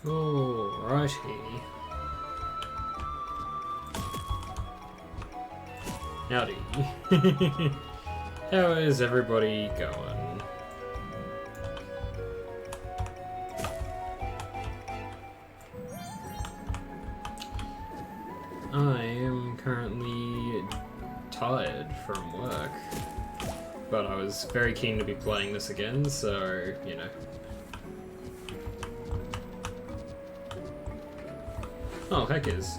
Alrighty. Howdy. How is everybody going? I am currently tired from work, but I was very keen to be playing this again, so, you know. Oh, heck is.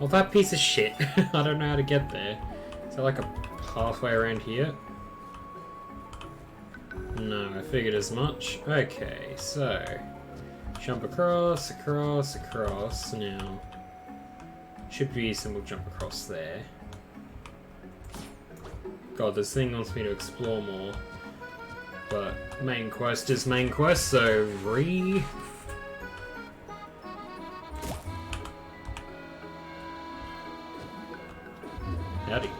Oh, that piece of shit. I don't know how to get there. Is there like a pathway around here? No, I figured as much. Okay, so jump across, across, across. Now, should be a simple jump across there. God, this thing wants me to explore more. But main quest is main quest, so Howdy.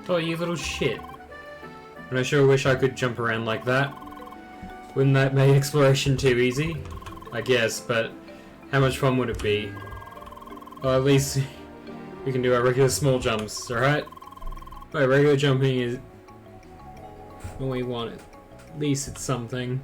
Oh, you little shit. And I sure wish I could jump around like that. Wouldn't that make exploration too easy? I guess, but how much fun would it be? Well, at least we can do our regular small jumps, alright? But regular jumping is when we want it. At least it's something.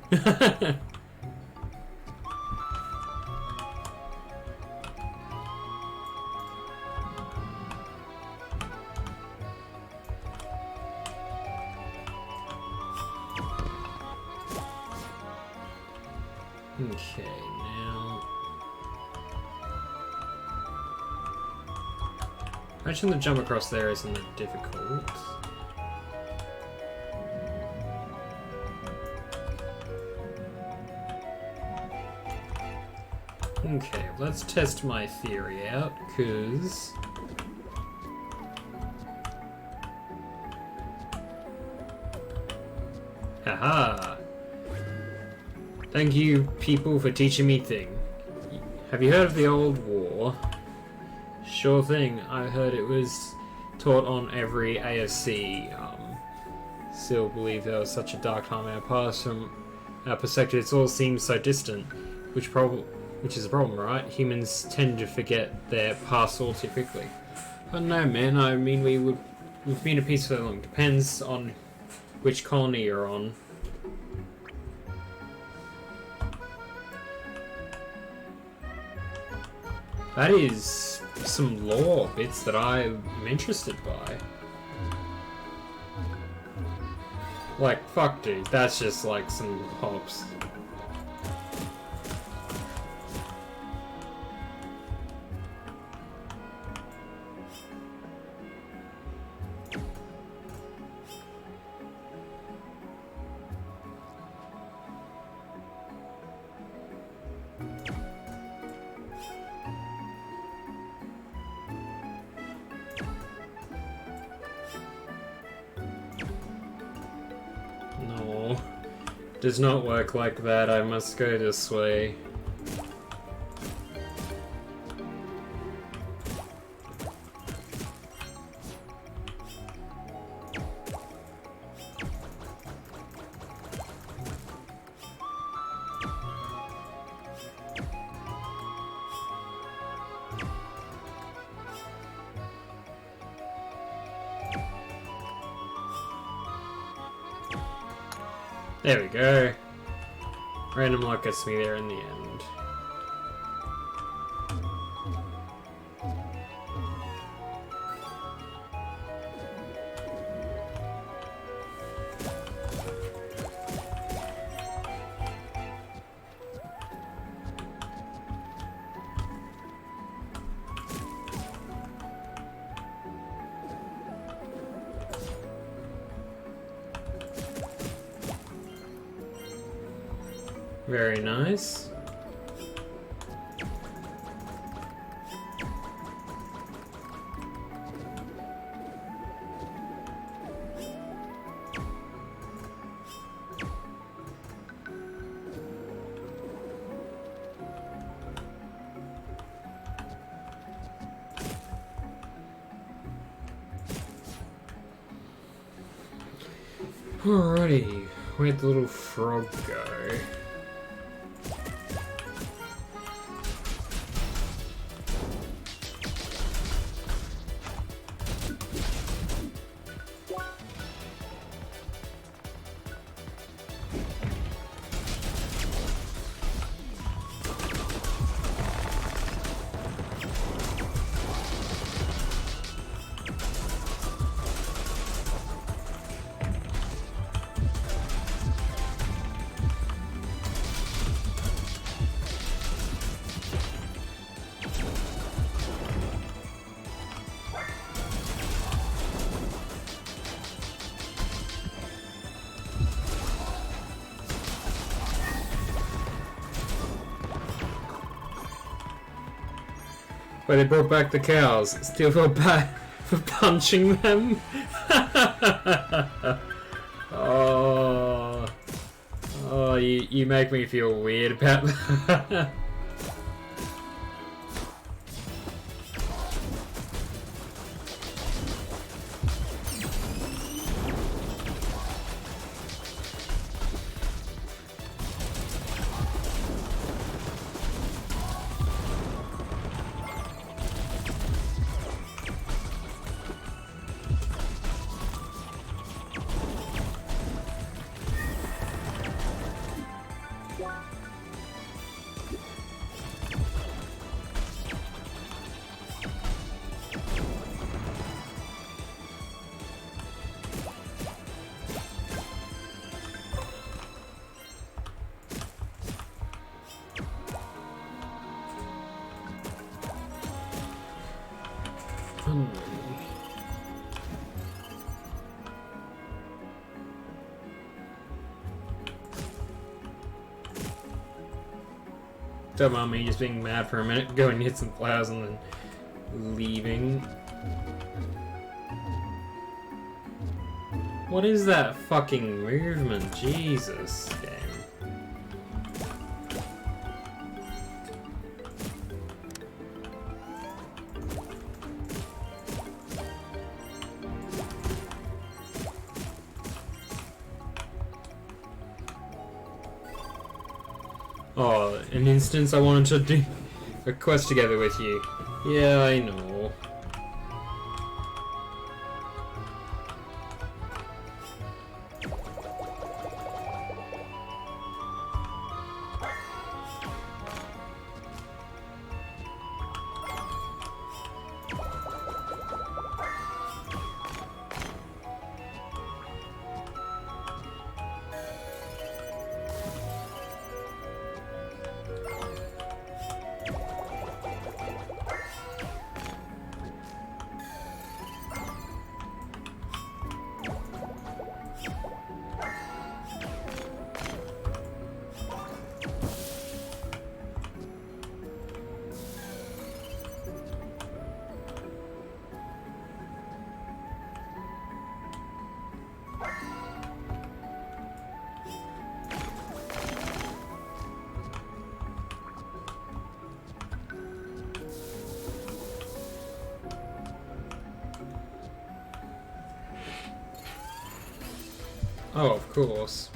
Okay, now... Imagine the jump across there isn't that difficult. Okay, let's test my theory out, cause... Haha! Thank you, people, for teaching me thing. Have you heard of the old war? Sure thing. I heard it was taught on every ASC. Still believe there was such a dark time in our past. From our perspective, it all seems so distant. Which is a problem, right? Humans tend to forget their past all too quickly. But no, man. I mean, we've been at peace for long. Depends on which colony you're on. That is some lore bits that I'm interested by. Like, fuck dude, that's just like some hops. Does not work like that. I must go this way. There we go. Random luck gets me there in the end. Very nice. Alrighty, where'd the little frog go? where they brought back the cows. Still feel bad for punching them. Oh, you make me feel weird about that. Don't mind me just being mad for a minute, going and hit some flowers and then leaving. What is that fucking movement? Jesus, game. Oh, an instance I wanted to do a quest together with you. Yeah, I know. Oh, of course.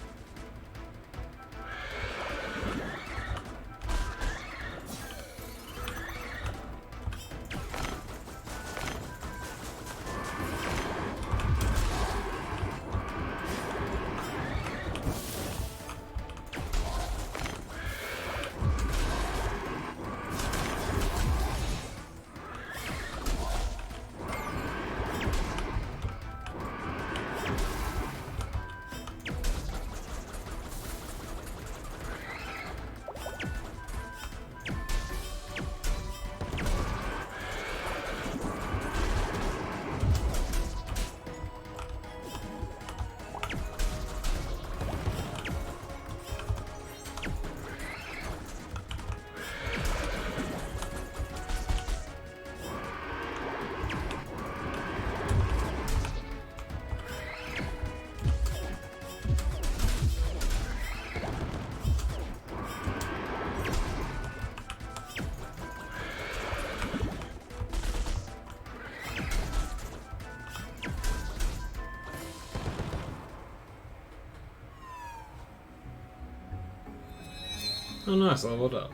Oh nice, leveled up.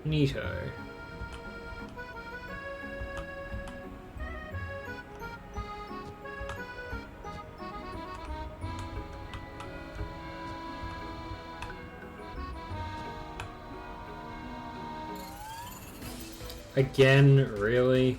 Neato. Again, really?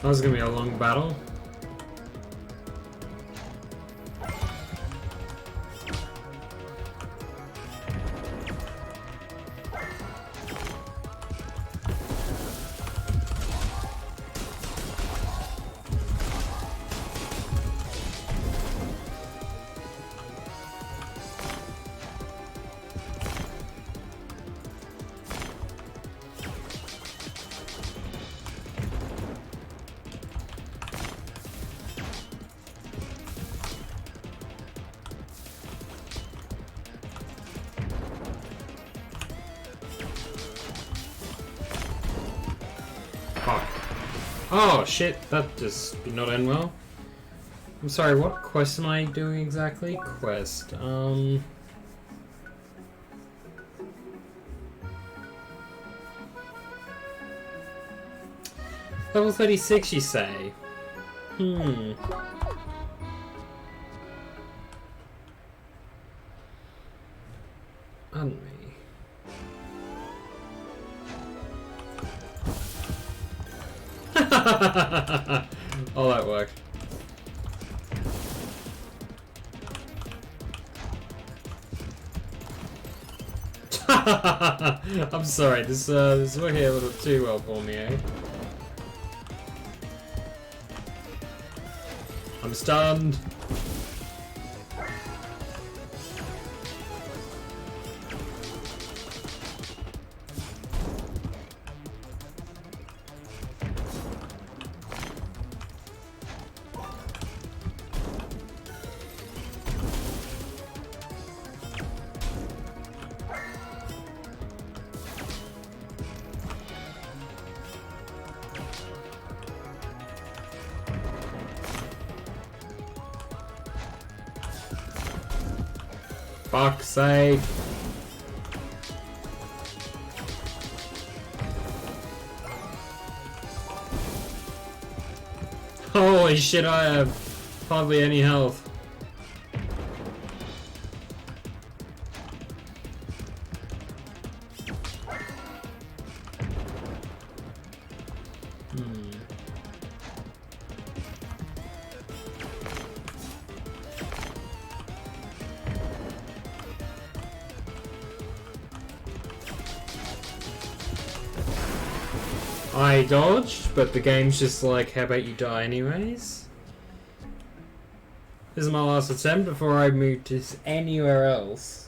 That was gonna be a long battle. Oh shit, that just did not end well. I'm sorry, what quest am I doing exactly? Quest, Level 36, you say? On me. Oh, that worked. I'm sorry, this is working a little too well for me, eh? I'm stunned. Fuck's sake. Holy shit, I have hardly any health. I dodged, but the game's just like, how about you die anyways? This is my last attempt before I move to anywhere else.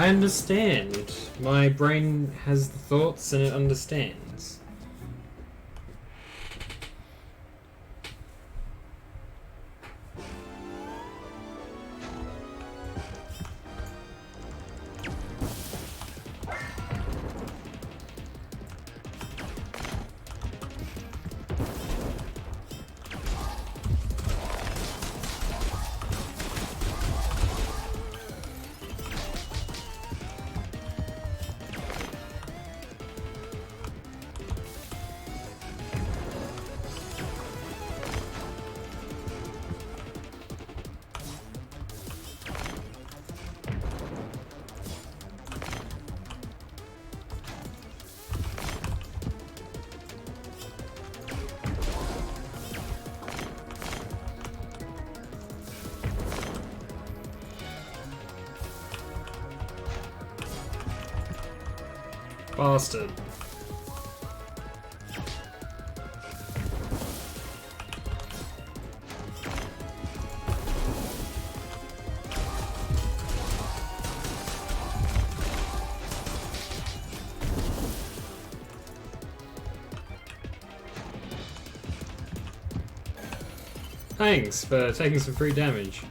I understand. My brain has the thoughts and it understands. Bastard. Thanks for taking some free damage.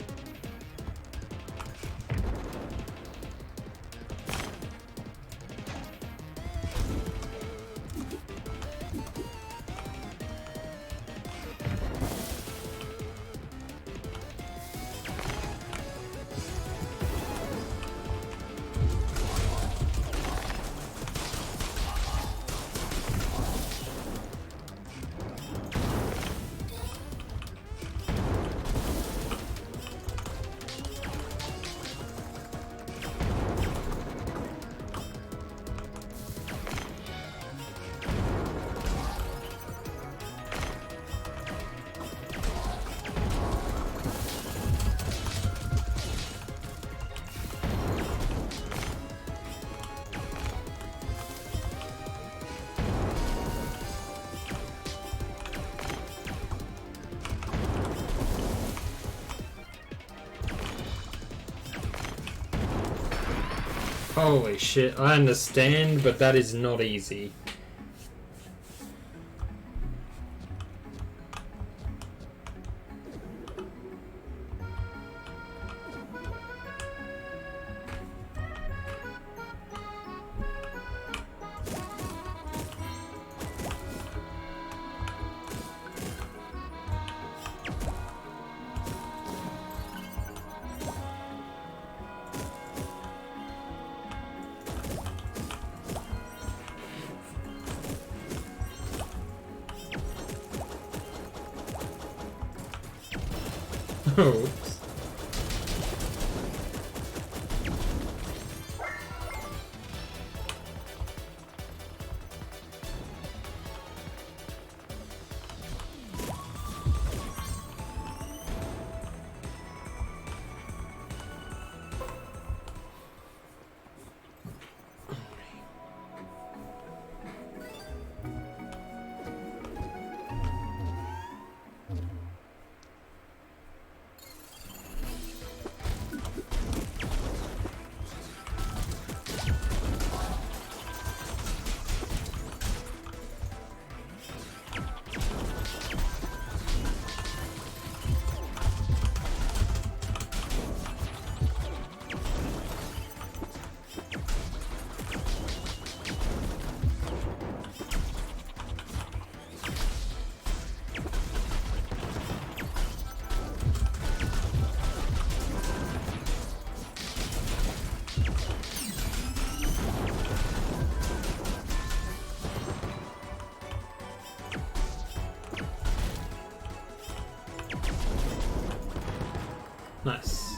Holy shit, I understand, but that is not easy. Oh. Nice.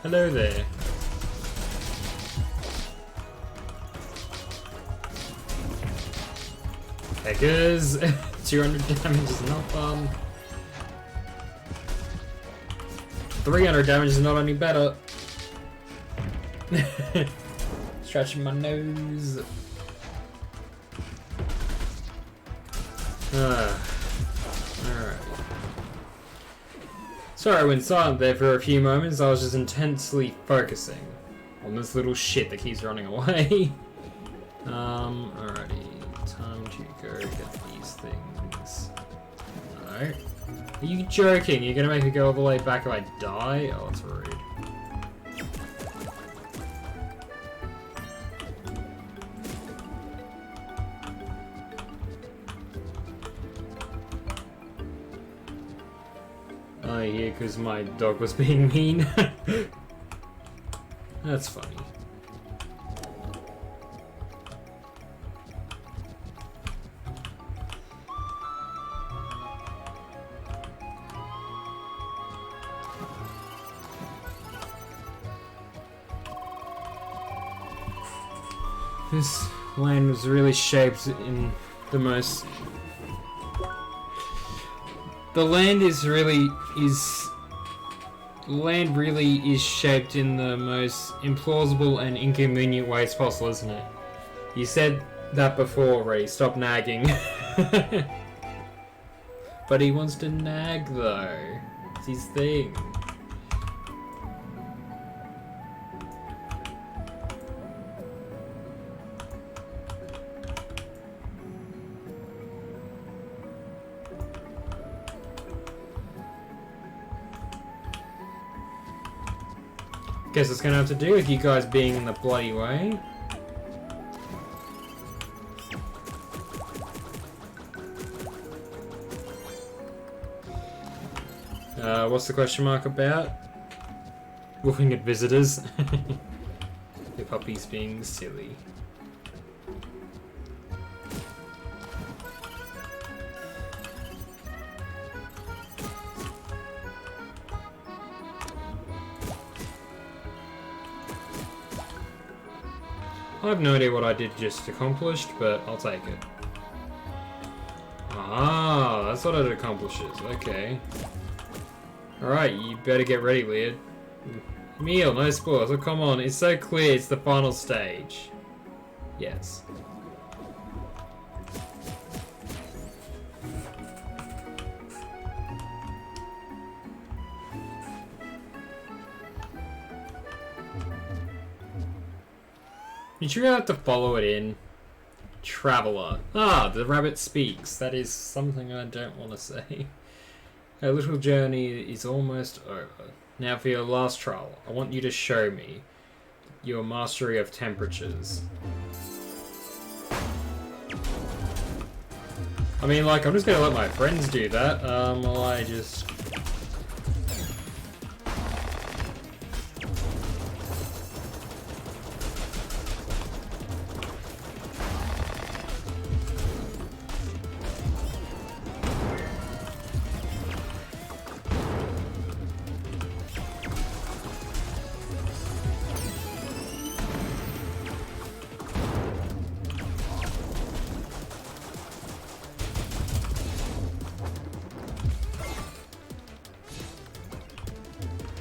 Hello there. Peckers! 200 damage is not fun. 300 damage is not any better. Stretching my nose. Alright. Sorry I went silent there for a few moments. I was just intensely focusing on this little shit that keeps running away. Alrighty. Time to go get these things. Alright. Are you joking? You're gonna make me go all the way back if I die? Oh, that's rude. Oh, yeah, because my dog was being mean. That's funny. This land was really shaped in the most... The land really is shaped in the most implausible and inconvenient ways possible, isn't it? You said that before already, stop nagging. But he wants to nag though. It's his thing. Guess it's gonna have to do with you guys being in the bloody way. What's the question mark about? Looking at visitors. The puppy's being silly. I have no idea what I did just accomplished, but I'll take it. Ah, that's what it accomplishes. Okay. Alright, you better get ready, Leon. Meal, no spoilers. Oh, come on. It's so clear it's the final stage. Yes. Did you really have to follow it in? Traveler. Ah, the rabbit speaks. That is something I don't want to say. Our little journey is almost over. Now for your last trial, I want you to show me your mastery of temperatures. I mean, like, I'm just gonna let my friends do that, while I just...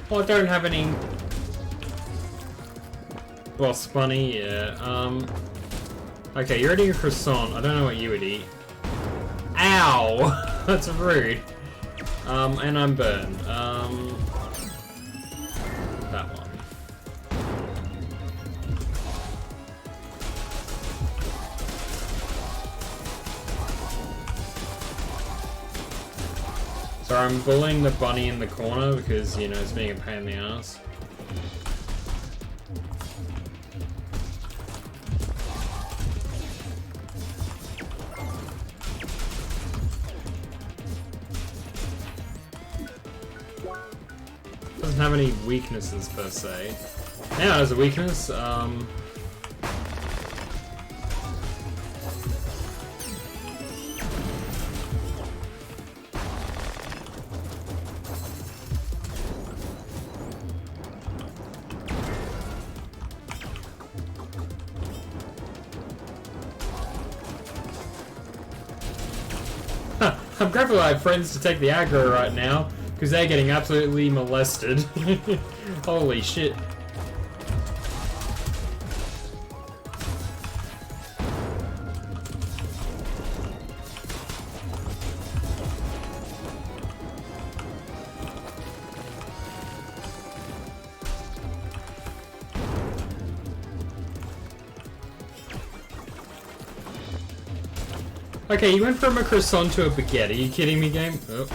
Well, I don't have any... Boss bunny, yeah, Okay, you're eating a croissant. I don't know what you would eat. Ow! That's rude. And I'm burned. That one. So I'm bullying the bunny in the corner because, you know, it's being a pain in the ass. Doesn't have any weaknesses per se. Now it has a weakness, I'm grateful I have friends to take the aggro right now, because they're getting absolutely molested. Holy shit. Okay, you went from a croissant to a baguette. Are you kidding me, game? Oh.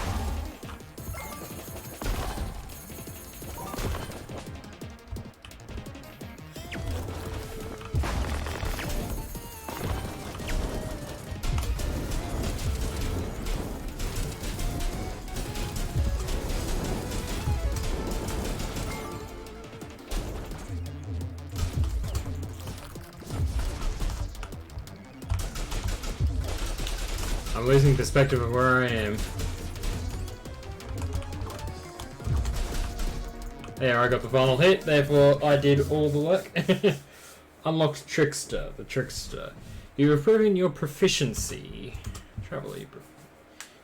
I'm losing perspective of where I am. There, I got the final hit, therefore I did all the work. Unlocked Trickster, the Trickster. You have proven your proficiency. Travel,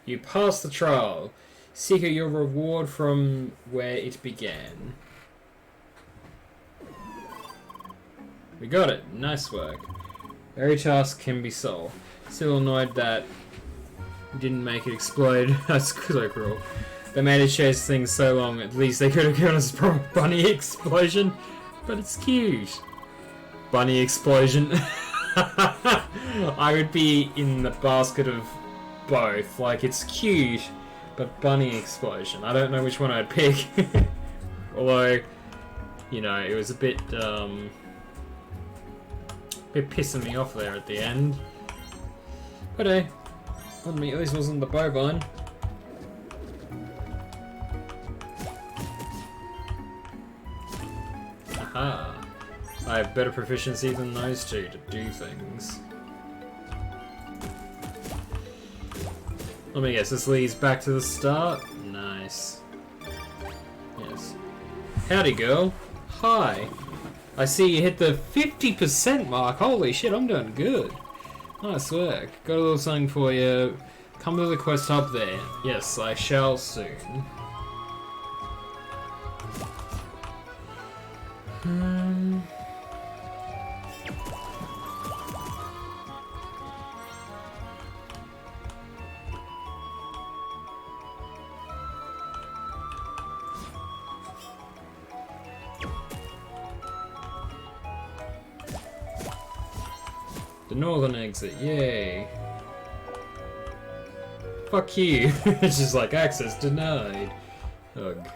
you passed the trial. Seek your reward from where it began. We got it, nice work. Every task can be solved. Still annoyed that didn't make it explode. That's so cruel. They made us chase things so long, at least they could have given us a bunny explosion. But it's cute. Bunny explosion. I would be in the basket of both. Like, it's cute, but bunny explosion. I don't know which one I'd pick. Although, you know, it was a bit pissing me off there at the end. But hey, on me at least wasn't the bovine. Aha! I have better proficiency than those two to do things. Let me guess, this leads back to the start? Nice. Yes. Howdy, girl. Hi. I see you hit the 50% mark. Holy shit, I'm doing good. Nice work. Got a little something for you. Come to the quest hub there. Yes, I shall soon. The northern exit, yay. Fuck you. It's just like access denied. Ugh.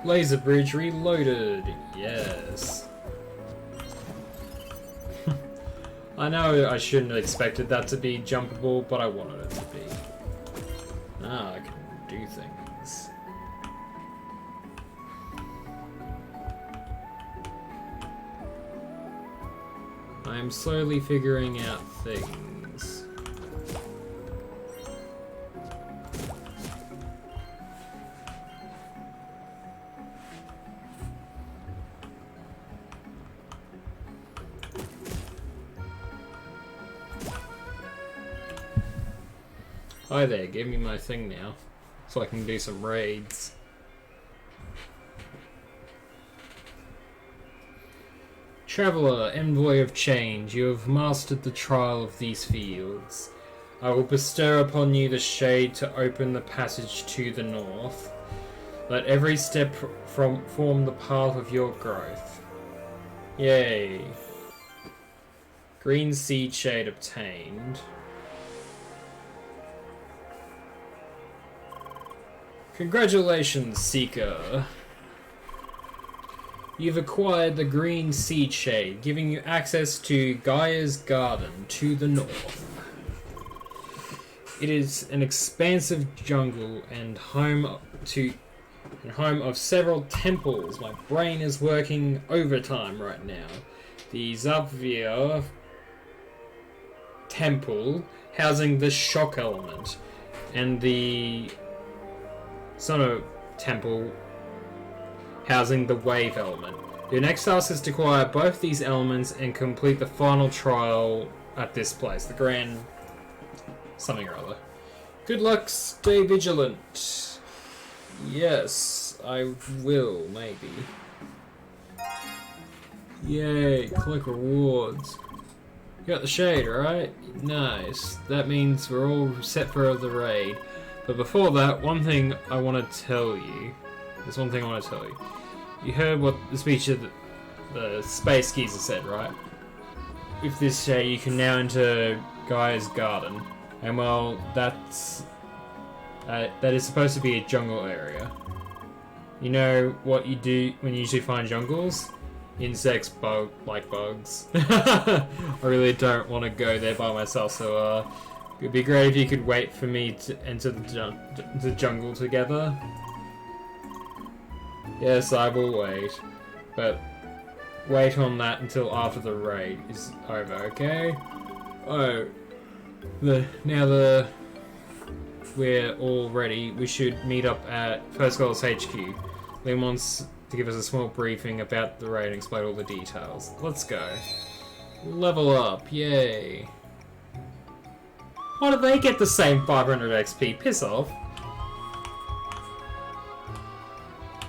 Laser bridge reloaded. Yes. I know I shouldn't have expected that to be jumpable, but I wanted it to be. Ah, I can do things. I am slowly figuring out things. Hi there, give me my thing now, so I can do some raids. Traveller, envoy of change, you have mastered the trial of these fields. I will bestow upon you the shade to open the passage to the north. Let every step form the path of your growth. Yay. Green seed shade obtained. Congratulations, Seeker. You've acquired the green seed shade, giving you access to Gaia's garden to the north. It is an expansive jungle and home of several temples. My brain is working overtime right now. The Zavia temple, housing the shock element, and the Sono temple, housing the wave element. Your next task is to acquire both these elements and complete the final trial at this place, the Grand something or other. Good luck, stay vigilant. Yes, I will, maybe. Yay, collect rewards. You got the shade, right? Nice. That means we're all set for the raid. But before that, one thing I want to tell you. There's one thing I want to tell you. You heard what the speech of the space geezer said, right? With this shade, you can now enter Gaia's garden. And well, that is supposed to be a jungle area. You know what you do when you usually find jungles? Insects, like bugs. I really don't want to go there by myself, so it'd be great if you could wait for me to enter the jungle together. Yes, I will wait, but wait on that until after the raid is over, okay? Oh, now we're all ready, we should meet up at First Goals HQ. Liam wants to give us a small briefing about the raid and explain all the details. Let's go. Level up, yay. Why do they get the same 500 XP? Piss off.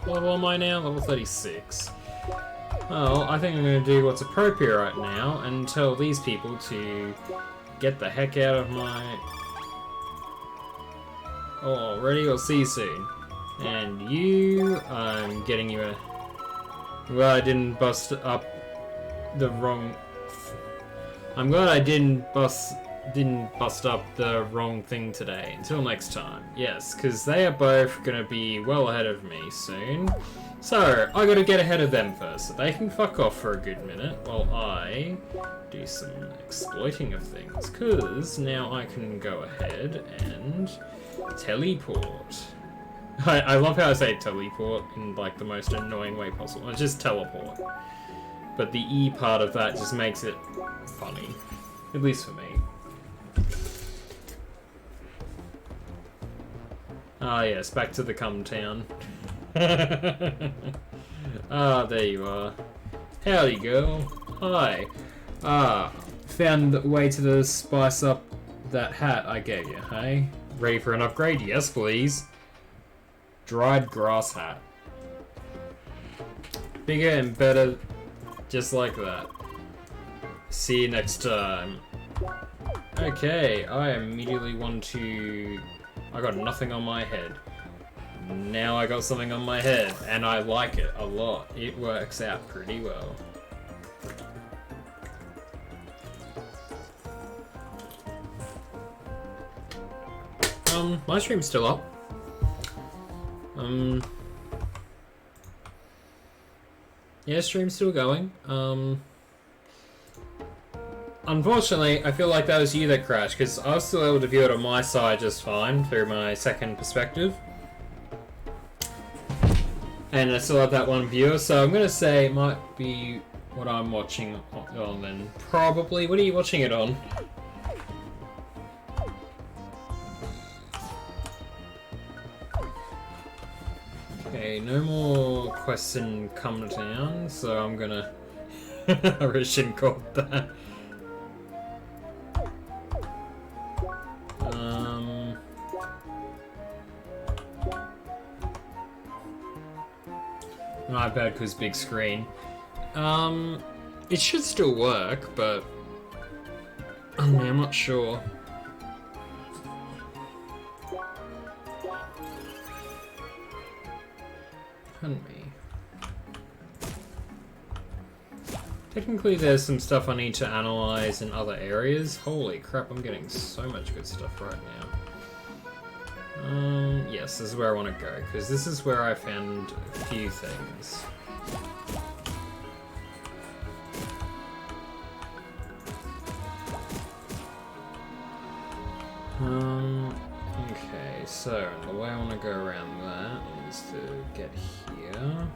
What level am I now? Level 36. Well, I think I'm going to do what's appropriate right now and tell these people to get the heck out of my... Oh, ready? We'll see you soon. And you, I'm getting you a... Well, I didn't bust up the wrong... I'm glad I didn't bust up the wrong thing today. Until next time. Yes, because they are both going to be well ahead of me soon. So, I got to get ahead of them first, so they can fuck off for a good minute while I do some exploiting of things. Because now I can go ahead and teleport. I love how I say teleport in like the most annoying way possible. It's just teleport. But the E part of that just makes it funny. At least for me. Ah yes, back to the cum town. Ah, there you are. Howdy girl. Hi. Ah, found the way to spice up that hat I gave you, hey? Ready for an upgrade? Yes, please. Dried grass hat. Bigger and better, just like that. See you next time. Okay, I immediately want to... I got nothing on my head. Now I got something on my head, and I like it a lot. It works out pretty well. My stream's still up. Yeah, stream's still going. Unfortunately, I feel like that was you that crashed, because I was still able to view it on my side just fine, through my second perspective. And I still have that one viewer, so I'm gonna say it might be what I'm watching on then. Probably. What are you watching it on? Okay, no more quests in Come Town, so I'm gonna... I really shouldn't call it that. My bad, because big screen. It should still work, but... I'm not sure. Pardon me. Technically there's some stuff I need to analyze in other areas. Holy crap, I'm getting so much good stuff right now. Yes, this is where I want to go, because this is where I found a few things. Okay, so the way I want to go around that is to get here.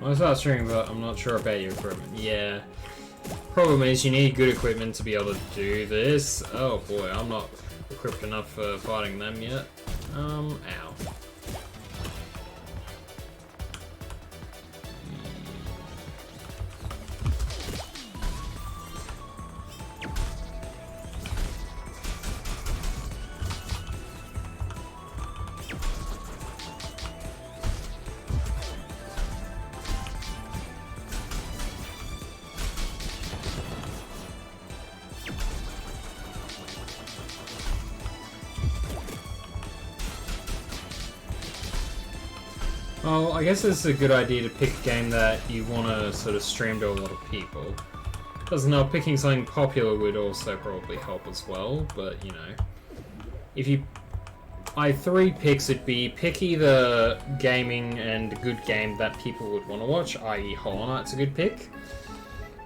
I was streaming, but I'm not sure about your equipment. Yeah. Problem is, you need good equipment to be able to do this. Oh boy, I'm not equipped enough for fighting them yet. Ow. Well, I guess it's a good idea to pick a game that you want to sort of stream to a lot of people. Because now picking something popular would also probably help as well, but you know. If you... My 3 picks would be pick either gaming and good game that people would want to watch, i.e. Hollow Knight's a good pick.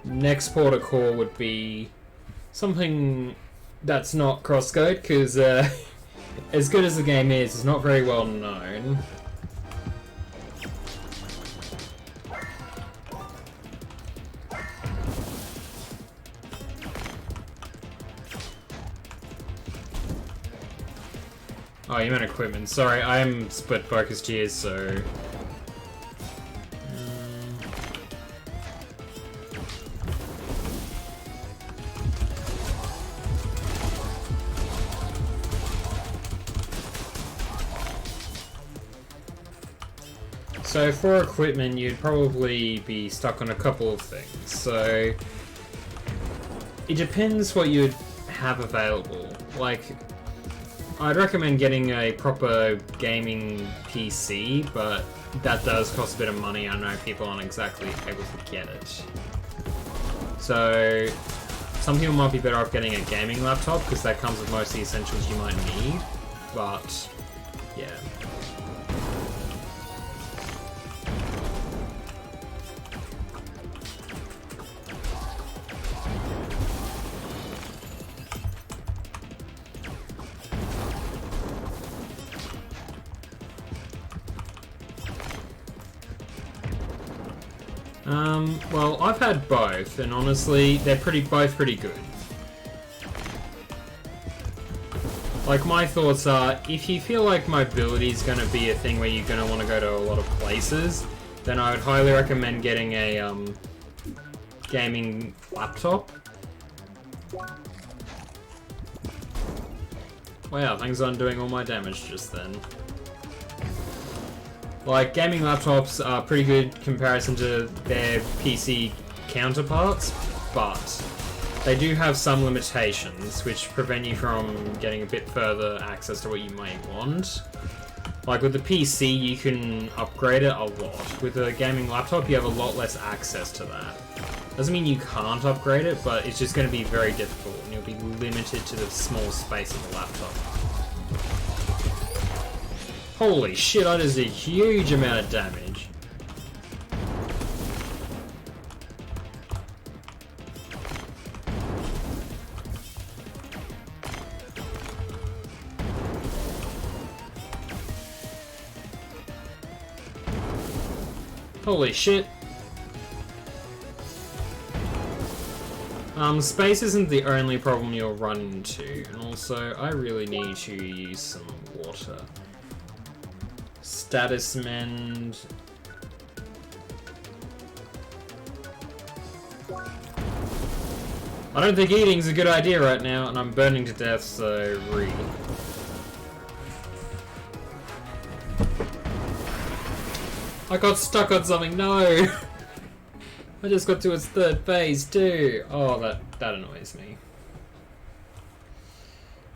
Next port of call would be something that's not Crosscode, because as good as the game is, it's not very well known. Oh, you meant equipment. Sorry, I'm split focused here, so... So for equipment, you'd probably be stuck on a couple of things. So it depends what you'd have available. Like, I'd recommend getting a proper gaming PC, but that does cost a bit of money. I know people aren't exactly able to get it. So some people might be better off getting a gaming laptop because that comes with most of the essentials you might need, but yeah. Well, I've had both, and honestly, they're both pretty good. Like, my thoughts are, if you feel like mobility is going to be a thing where you're going to want to go to a lot of places, then I would highly recommend getting a, gaming laptop. Wow, things aren't doing all my damage just then. Like, gaming laptops are pretty good comparison to their PC counterparts, but they do have some limitations which prevent you from getting a bit further access to what you might want. Like with the PC, you can upgrade it a lot. With a gaming laptop, you have a lot less access to that. Doesn't mean you can't upgrade it, but it's just going to be very difficult, and you'll be limited to the small space of the laptop. Holy shit, that is a huge amount of damage. Holy shit. Space isn't the only problem you'll run into, and also I really need to use some water. Status mend. I don't think eating's a good idea right now, and I'm burning to death, so read. I got stuck on something, no! I just got to its 3rd phase too. Oh, that annoys me.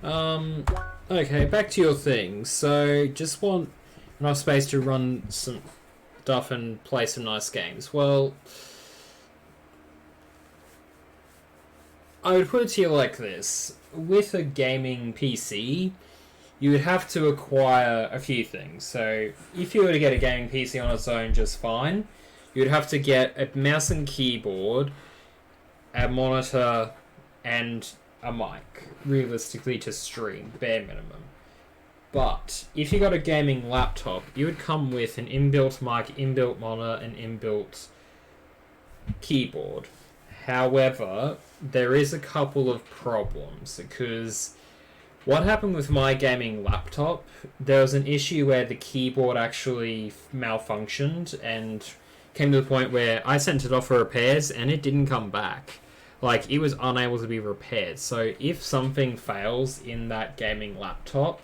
Okay, back to your thing. So, just want enough space to run some stuff and play some nice games. Well, I would put it to you like this. With a gaming PC, you would have to acquire a few things. So, if you were to get a gaming PC on its own just fine, you'd have to get a mouse and keyboard, a monitor, and a mic, realistically, to stream, bare minimum. But if you got a gaming laptop, you would come with an inbuilt mic, inbuilt monitor, and inbuilt keyboard. However, there is a couple of problems, because what happened with my gaming laptop, there was an issue where the keyboard actually malfunctioned and came to the point where I sent it off for repairs and it didn't come back. Like, it was unable to be repaired. So if something fails in that gaming laptop,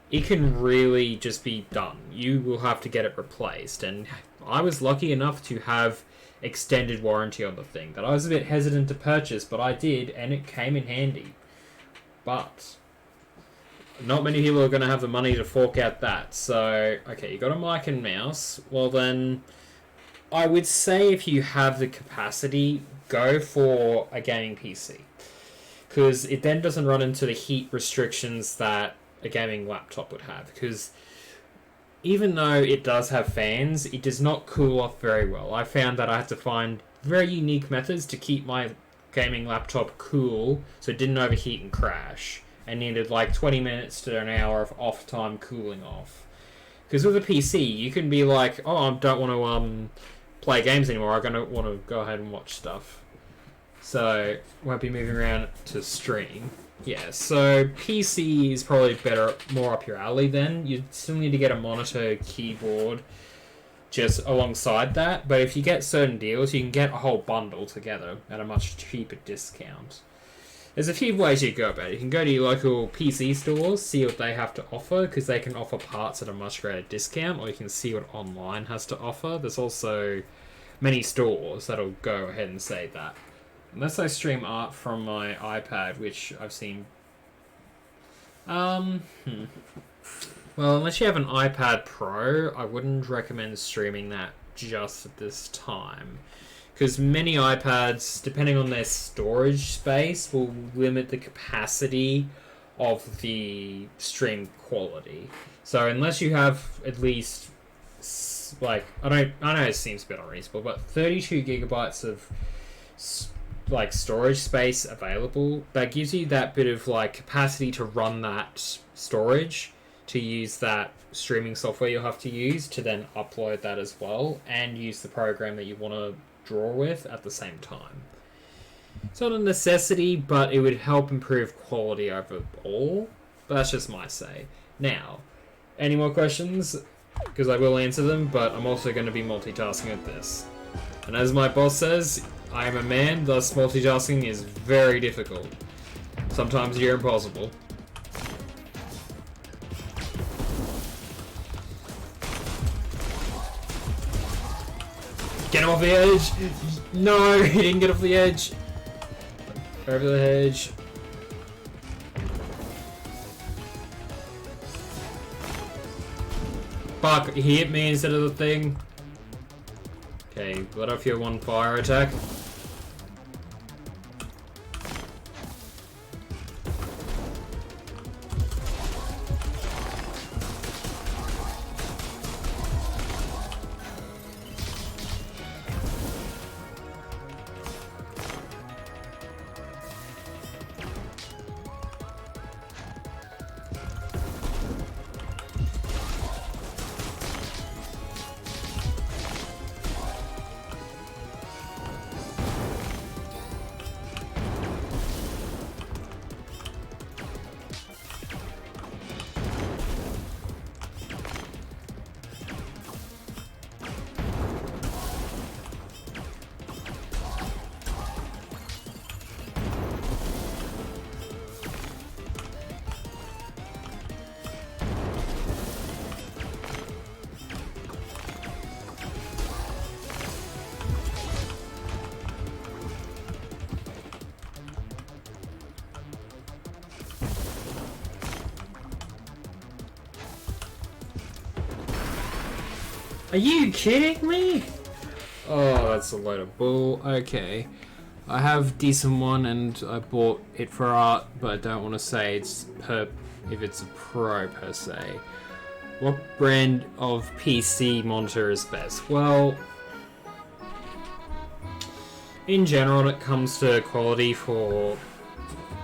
it can really just be done. You will have to get it replaced. And I was lucky enough to have extended warranty on the thing that I was a bit hesitant to purchase, but I did, and it came in handy. But not many people are going to have the money to fork out that. So, okay, you got a mic and mouse. Well then, I would say if you have the capacity, go for a gaming PC. Because it then doesn't run into the heat restrictions that a gaming laptop would have. Because even though it does have fans, it does not cool off very well. I found that I had to find very unique methods to keep my gaming laptop cool so it didn't overheat and crash. And needed like 20 minutes to an hour of off time cooling off. Because with a PC, you can be like, oh, I don't want to play games anymore. I'm going to want to go ahead and watch stuff. So, won't be moving around to stream. Yeah, so PC is probably better, more up your alley then. You still need to get a monitor, keyboard, just alongside that. But if you get certain deals, you can get a whole bundle together at a much cheaper discount. There's a few ways you go about it. You can go to your local PC stores, see what they have to offer, because they can offer parts at a much greater discount, or you can see what online has to offer. There's also many stores that'll go ahead and say that. Unless I stream art from my iPad, which I've seen... Well, unless you have an iPad Pro, I wouldn't recommend streaming that just at this time. Because many iPads, depending on their storage space, will limit the capacity of the stream quality. So unless you have at least, like, I know it seems a bit unreasonable, but 32 gigabytes of like storage space available, that gives you that bit of like capacity to run that storage, to use that streaming software you'll have to use to then upload that as well, and use the program that you want to draw with at the same time. It's not a necessity, but it would help improve quality overall. But that's just my say. Now, any more questions? Because I will answer them, but I'm also going to be multitasking with this. And as my boss says, I am a man, thus multitasking is very difficult. Sometimes you're impossible. Get him off the edge! No, he didn't get off the edge. Over the hedge. Fuck, he hit me instead of the thing. Okay, let off your one fire attack. Are you kidding me? Oh, that's a load of bull. Okay. I have decent one and I bought it for art, but I don't want to say if it's a pro per se. What brand of PC monitor is best? Well, in general, when it comes to quality for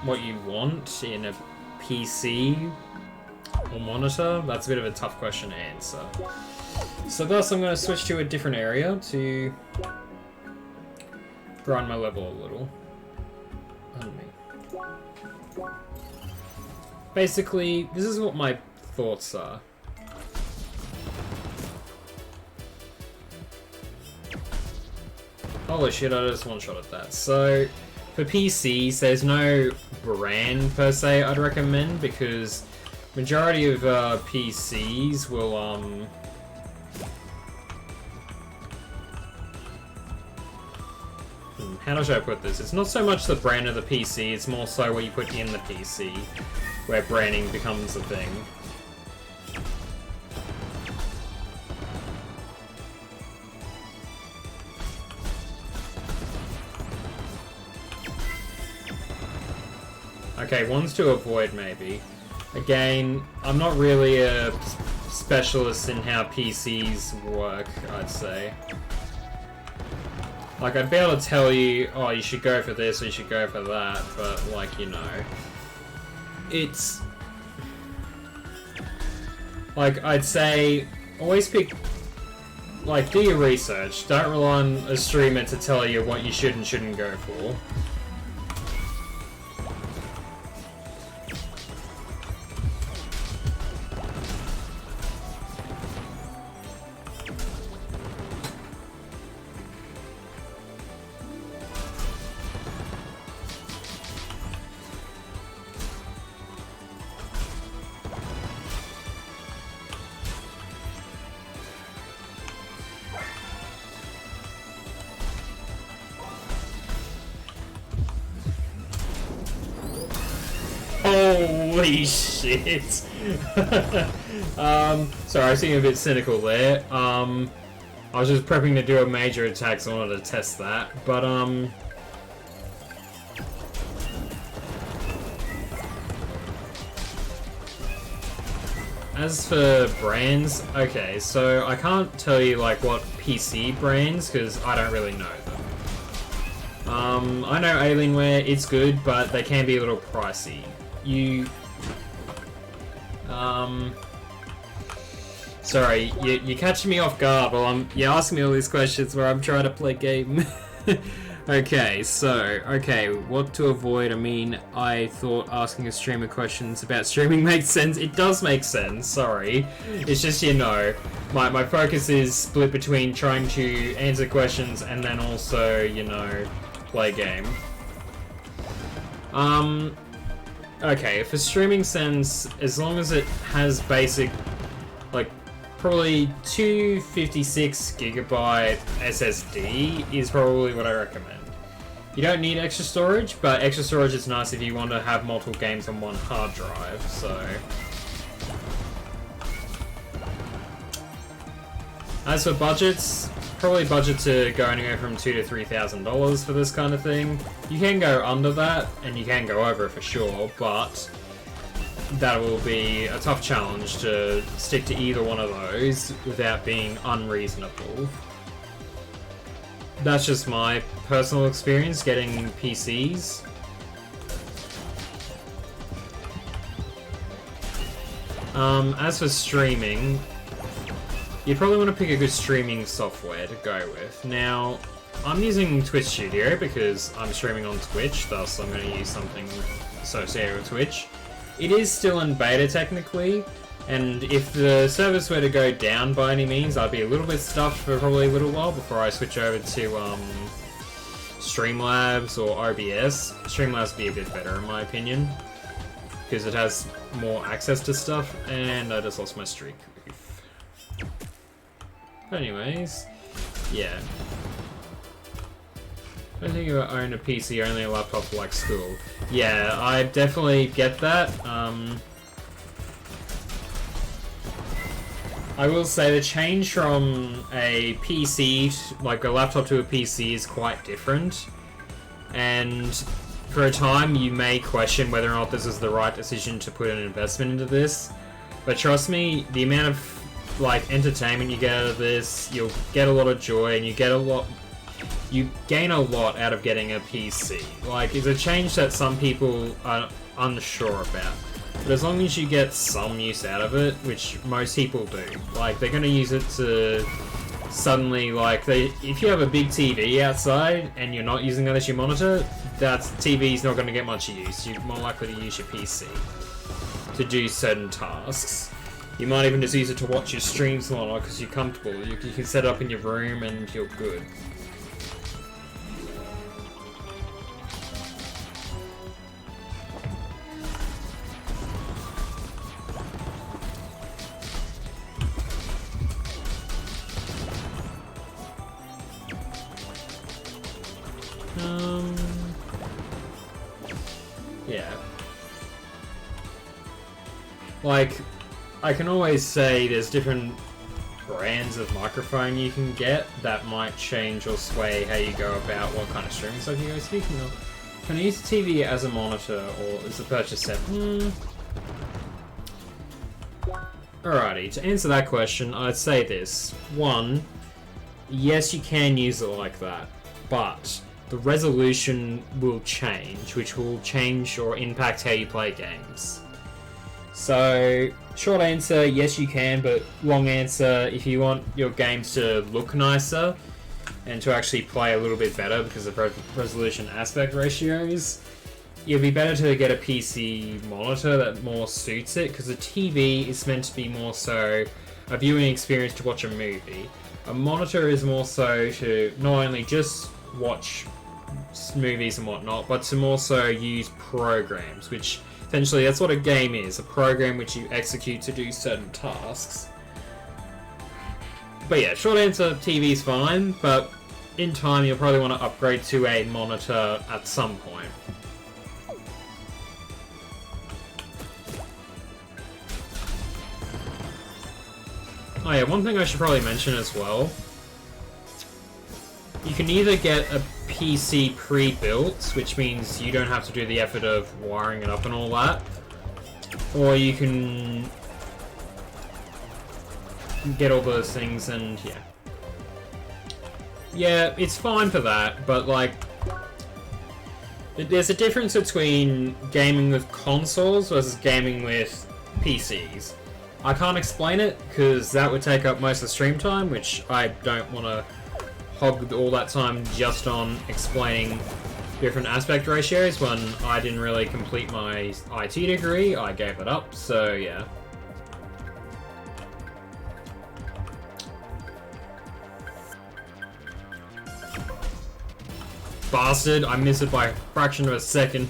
what you want in a PC or monitor, that's a bit of a tough question to answer. So thus I'm going to switch to a different area to grind my level a little. Basically, this is what my thoughts are. Holy shit, I just one-shot at that. So, for PCs, there's no brand per se I'd recommend, because majority of PCs will, how should I put this? It's not so much the brand of the PC, it's more so what you put in the PC. where branding becomes a thing. Okay, ones to avoid maybe. Again, I'm not really a specialist in how PCs work, I'd say. Like, I'd be able to tell you, oh, you should go for this or you should go for that, but, like, you know. It's... Like, I'd say, always pick... Like, do your research. Don't rely on a streamer to tell you what you should and shouldn't go for. Holy shit! Sorry, I seem a bit cynical there. I was just prepping to do a major attack, so I wanted to test that. But, as for brands, okay, so I can't tell you, like, what PC brands, because I don't really know them. I know Alienware, it's good, but they can be a little pricey. Sorry, you're catching me off guard while you're asking me all these questions where I'm trying to play game. Okay, so, what to avoid? I mean, I thought asking a streamer questions about streaming makes sense. It does make sense, sorry. It's just, you know, my focus is split between trying to answer questions and then also, you know, play game. Okay, for streaming sense, as long as it has basic, like, probably 256 gigabyte SSD is probably what I recommend. You don't need extra storage, but extra storage is nice if you want to have multiple games on one hard drive, so... As for budgets, probably budget to go anywhere from $2,000 to $3,000 for this kind of thing. You can go under that, and you can go over it for sure, but that will be a tough challenge to stick to either one of those without being unreasonable. That's just my personal experience getting PCs. As for streaming, you probably want to pick a good streaming software to go with. Now, I'm using Twitch Studio because I'm streaming on Twitch, thus I'm going to use something associated with Twitch. It is still in beta technically, and if the service were to go down by any means, I'd be a little bit stuffed for probably a little while before I switch over to Streamlabs or OBS. Streamlabs would be a bit better in my opinion, because it has more access to stuff, and I just lost my streak. Anyways, yeah. I don't think you own a PC, only a laptop for, like, school. Yeah, I definitely get that. I will say the change from a PC, like a laptop to a PC, is quite different. And for a time, you may question whether or not this is the right decision to put an investment into this. But trust me, the amount of like entertainment you get out of this, you'll get a lot of joy, and you gain a lot out of getting a PC. Like, it's a change that some people are unsure about, but as long as you get some use out of it, which most people do, like, they're going to use it to suddenly, like, if you have a big TV outside and you're not using that as your monitor, that TV's not going to get much use. You're more likely to use your PC to do certain tasks. You might even just use it to watch your streams and whatnot because you're comfortable. You can set it up in your room and you're good. Yeah. Like, I can always say there's different brands of microphone you can get that might change or sway how you go about what kind of streaming stuff you go. Speaking of, can I use the TV as a monitor, or is the purchase set? Alrighty, to answer that question, I'd say this. One, yes, you can use it like that, but the resolution will change, which will change or impact how you play games. So, short answer, yes you can, but long answer, if you want your games to look nicer and to actually play a little bit better because of resolution aspect ratios, it'd be better to get a PC monitor that more suits it, because a TV is meant to be more so a viewing experience to watch a movie. A monitor is more so to not only just watch movies and whatnot, but to more so use programs, which essentially that's what a game is, a program which you execute to do certain tasks. But yeah, short answer, TV's fine, but in time you'll probably want to upgrade to a monitor at some point. Oh yeah, one thing I should probably mention as well. You can either get a PC pre-built, which means you don't have to do the effort of wiring it up and all that, or you can get all those things and yeah. Yeah, it's fine for that, but like, there's a difference between gaming with consoles versus gaming with PCs. I can't explain it, because that would take up most of the stream time, which I don't want to hog all that time just on explaining different aspect ratios when I didn't really complete my IT degree. I gave it up, so yeah. Bastard, I missed it by a fraction of a second.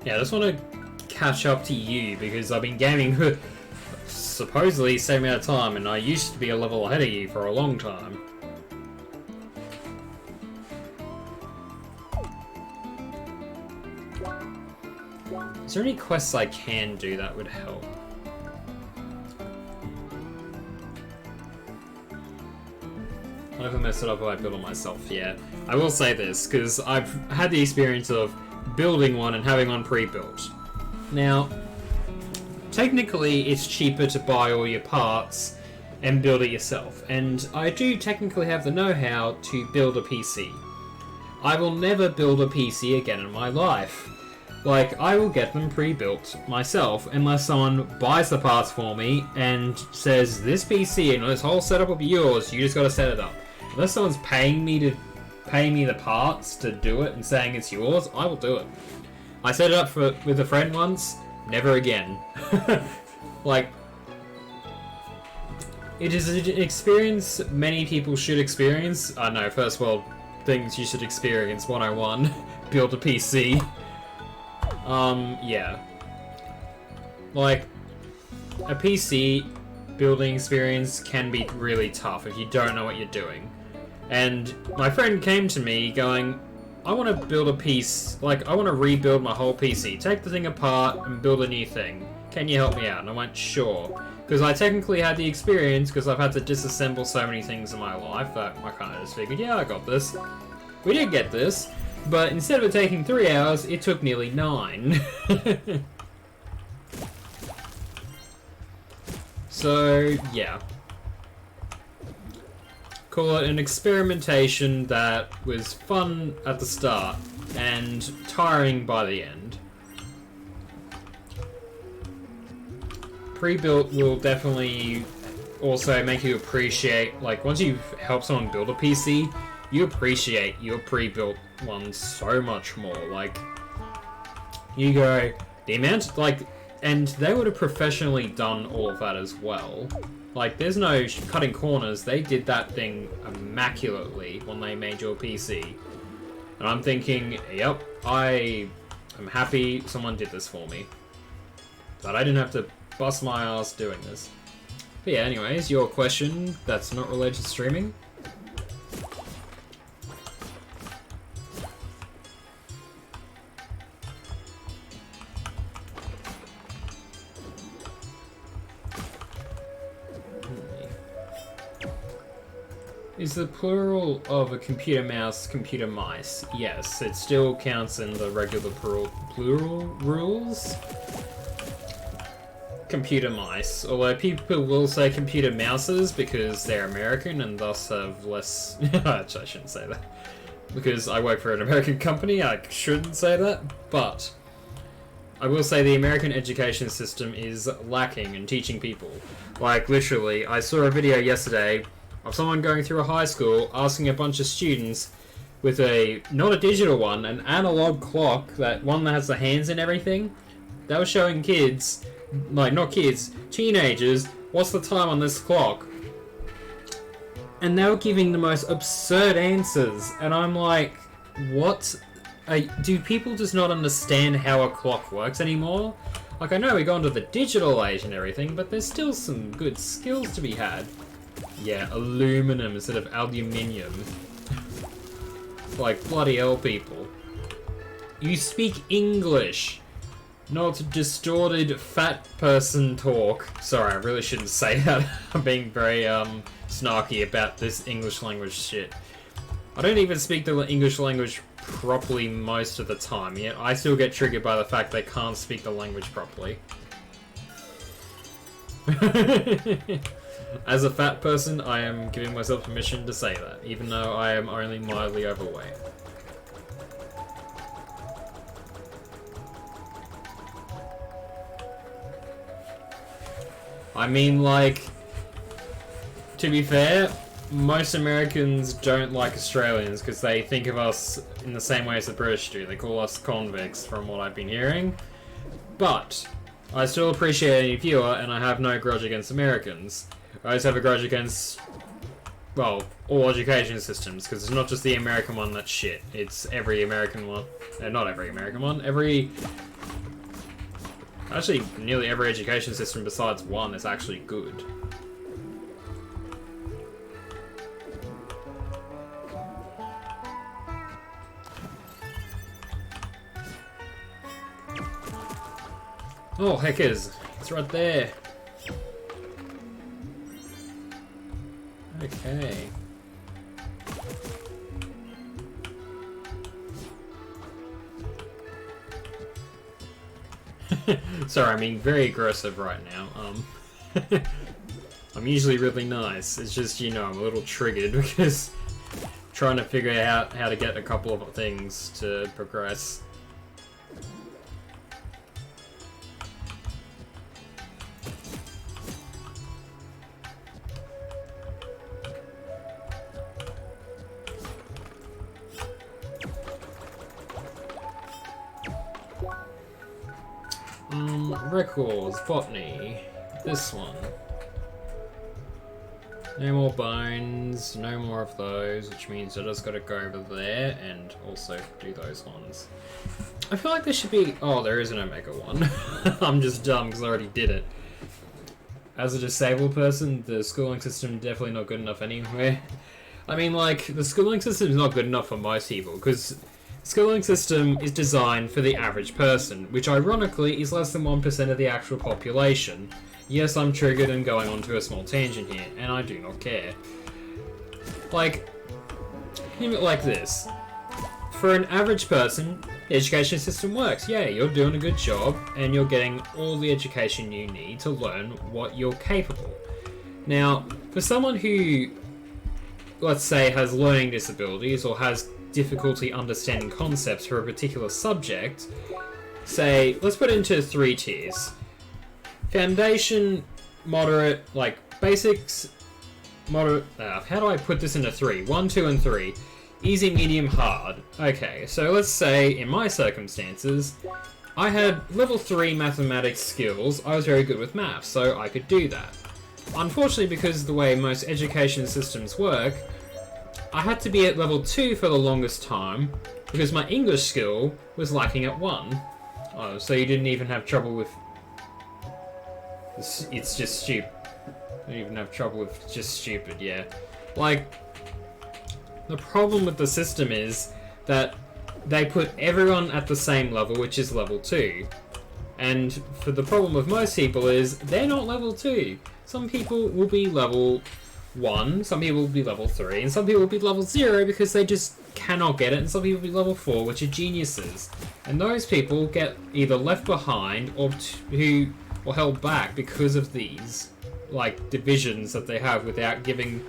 Yeah, I just want to catch up to you, because I've been gaming for supposedly the same amount of time, and I used to be a level ahead of you for a long time. Is there any quests I can do that would help? I never mess it up if I build it myself, yeah. I will say this, because I've had the experience of building one and having one pre-built. Now, technically it's cheaper to buy all your parts and build it yourself, and I do technically have the know-how to build a PC. I will never build a PC again in my life. Like, I will get them pre-built myself unless someone buys the parts for me and says, this PC and this whole setup will be yours, you just gotta set it up. Unless someone's paying me the parts to do it and saying it's yours, I will do it. I set it up with a friend once, never again. Like, it is an experience many people should experience. I know, first world things you should experience 101. Build a PC. Yeah. Like, a PC building experience can be really tough if you don't know what you're doing. And my friend came to me going, I want to build a piece, like, I want to rebuild my whole PC. Take the thing apart and build a new thing. Can you help me out? And I went, sure. Because I technically had the experience, because I've had to disassemble so many things in my life that I kind of just figured, yeah, I got this. We did get this, but instead of it taking 3 hours, it took nearly 9. So, yeah. Call it an experimentation that was fun at the start and tiring by the end. Pre-built will definitely also make you appreciate, like, once you've helped someone build a PC, you appreciate your pre-built one so much more. Like, you go, the amount, like, and they would have professionally done all of that as well. Like, there's no cutting corners. They did that thing immaculately when they made your PC. And I'm thinking, yep, I am happy someone did this for me. That I didn't have to bust my ass doing this. But yeah, anyways, your question that's not related to streaming. Is the plural of a computer mouse computer mice? Yes, it still counts in the regular plural rules. Computer mice, although people will say computer mouses because they're American and thus have less... Actually, I shouldn't say that. Because I work for an American company, I shouldn't say that, but I will say the American education system is lacking in teaching people. Like, literally, I saw a video yesterday of someone going through a high school asking a bunch of students with not a digital one, an analog clock, that one that has the hands and everything. They were showing kids, like not kids, teenagers, what's the time on this clock? And they were giving the most absurd answers, and I'm like, what? Do people just not understand how a clock works anymore? Like, I know we go into the digital age and everything, but there's still some good skills to be had. Yeah, aluminum instead of aluminium. Like, bloody hell, people. You speak English, not distorted fat person talk. Sorry, I really shouldn't say that. I'm being very, snarky about this English language shit. I don't even speak the English language properly most of the time, yet I still get triggered by the fact they can't speak the language properly. As a fat person, I am giving myself permission to say that, even though I am only mildly overweight. I mean, like, to be fair, most Americans don't like Australians because they think of us in the same way as the British do. They call us convicts, from what I've been hearing. But I still appreciate any viewer, and I have no grudge against Americans. I just have a grudge against, well, all education systems, because it's not just the American one that's shit. It's every American one. Not every American one. Actually, nearly every education system besides one is actually good. Oh, heck is. It's right there. Okay. Sorry, I'm being very aggressive right now. I'm usually really nice. It's just, you know, I'm a little triggered because I'm trying to figure out how to get a couple of things to progress. Records, botany, this one. No more bones, no more of those, which means I just gotta go over there and also do those ones. I feel like there should be... Oh, there is an Omega one. I'm just dumb because I already did it. As a disabled person, the schooling system definitely not good enough anyway. I mean, like, the schooling system is not good enough for most people because schooling system is designed for the average person, which ironically is less than 1% of the actual population. Yes, I'm triggered and going onto a small tangent here, and I do not care. Like, think of it like this. For an average person, the education system works. Yeah, you're doing a good job, and you're getting all the education you need to learn what you're capable. Now, for someone who, let's say, has learning disabilities or has difficulty understanding concepts for a particular subject, say, let's put it into 3 tiers. Foundation, moderate, like basics, moderate, how do I put this into 3? 1, 2, and 3. Easy, medium, hard. Okay, so let's say in my circumstances, I had level 3 mathematics skills. I was very good with maths, so I could do that. Unfortunately, because of the way most education systems work, I had to be at level 2 for the longest time because my English skill was lacking at 1. Oh, so you didn't even have trouble with... It's just stupid. I didn't even have trouble with just stupid, yeah. Like, the problem with the system is that they put everyone at the same level, which is level 2. And for the problem with most people is, they're not level 2. Some people will be level 1, some people will be level 3, and some people will be level 0 because they just cannot get it, and some people will be level 4, which are geniuses. And those people get either left behind or held back because of these, like, divisions that they have without giving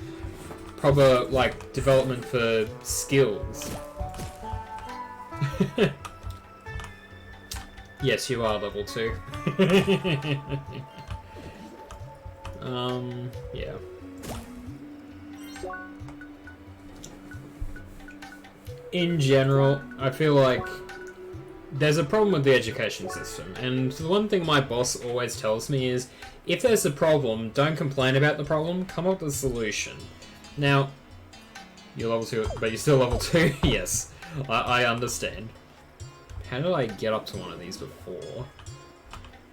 proper, like, development for skills. Yes, you are level 2. Yeah. In general, I feel like there's a problem with the education system, and the one thing my boss always tells me is, if there's a problem, don't complain about the problem, come up with a solution. Now, you're level 2, but you're still level 2? Yes, I understand. How did I get up to one of these before?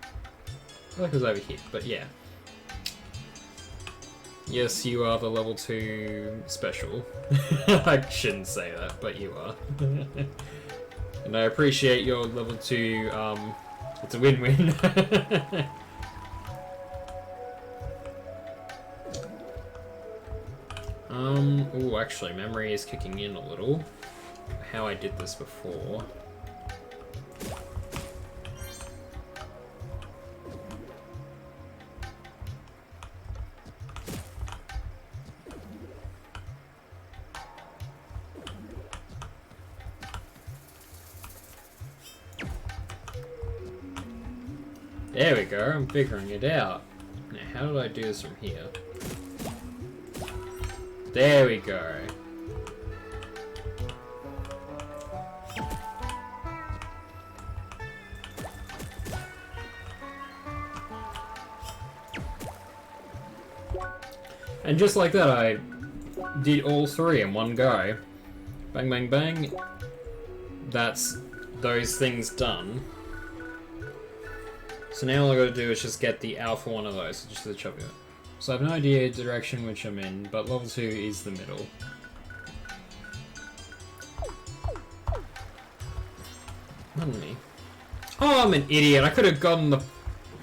I feel like it was over here, but yeah. Yes, you are the level 2 special. I shouldn't say that, but you are. And I appreciate your level 2, it's a win-win. Oh, actually, memory is kicking in a little. How I did this before. There we go, I'm figuring it out. Now, how did I do this from here? There we go. And just like that, I did all 3 in one go. Bang, bang, bang. That's those things done. So now all I gotta do is just get the alpha one of those, just the chubby one. So I have no idea direction which I'm in, but level 2 is the middle. Pardon me. Oh, I'm an idiot. I could have gotten the...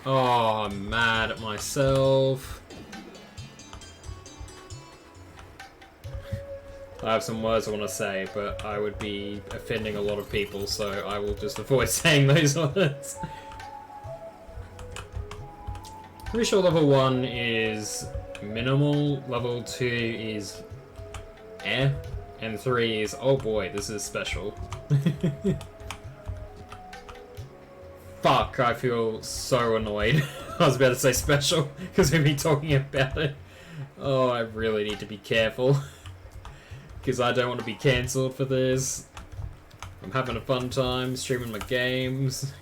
Oh, I'm mad at myself. I have some words I want to say, but I would be offending a lot of people, so I will just avoid saying those words. Pretty sure level 1 is minimal, level 2 is and 3 is, oh boy, this is special. Fuck, I feel so annoyed. I was about to say special, because we've been talking about it. Oh, I really need to be careful. Because I don't want to be cancelled for this. I'm having a fun time streaming my games.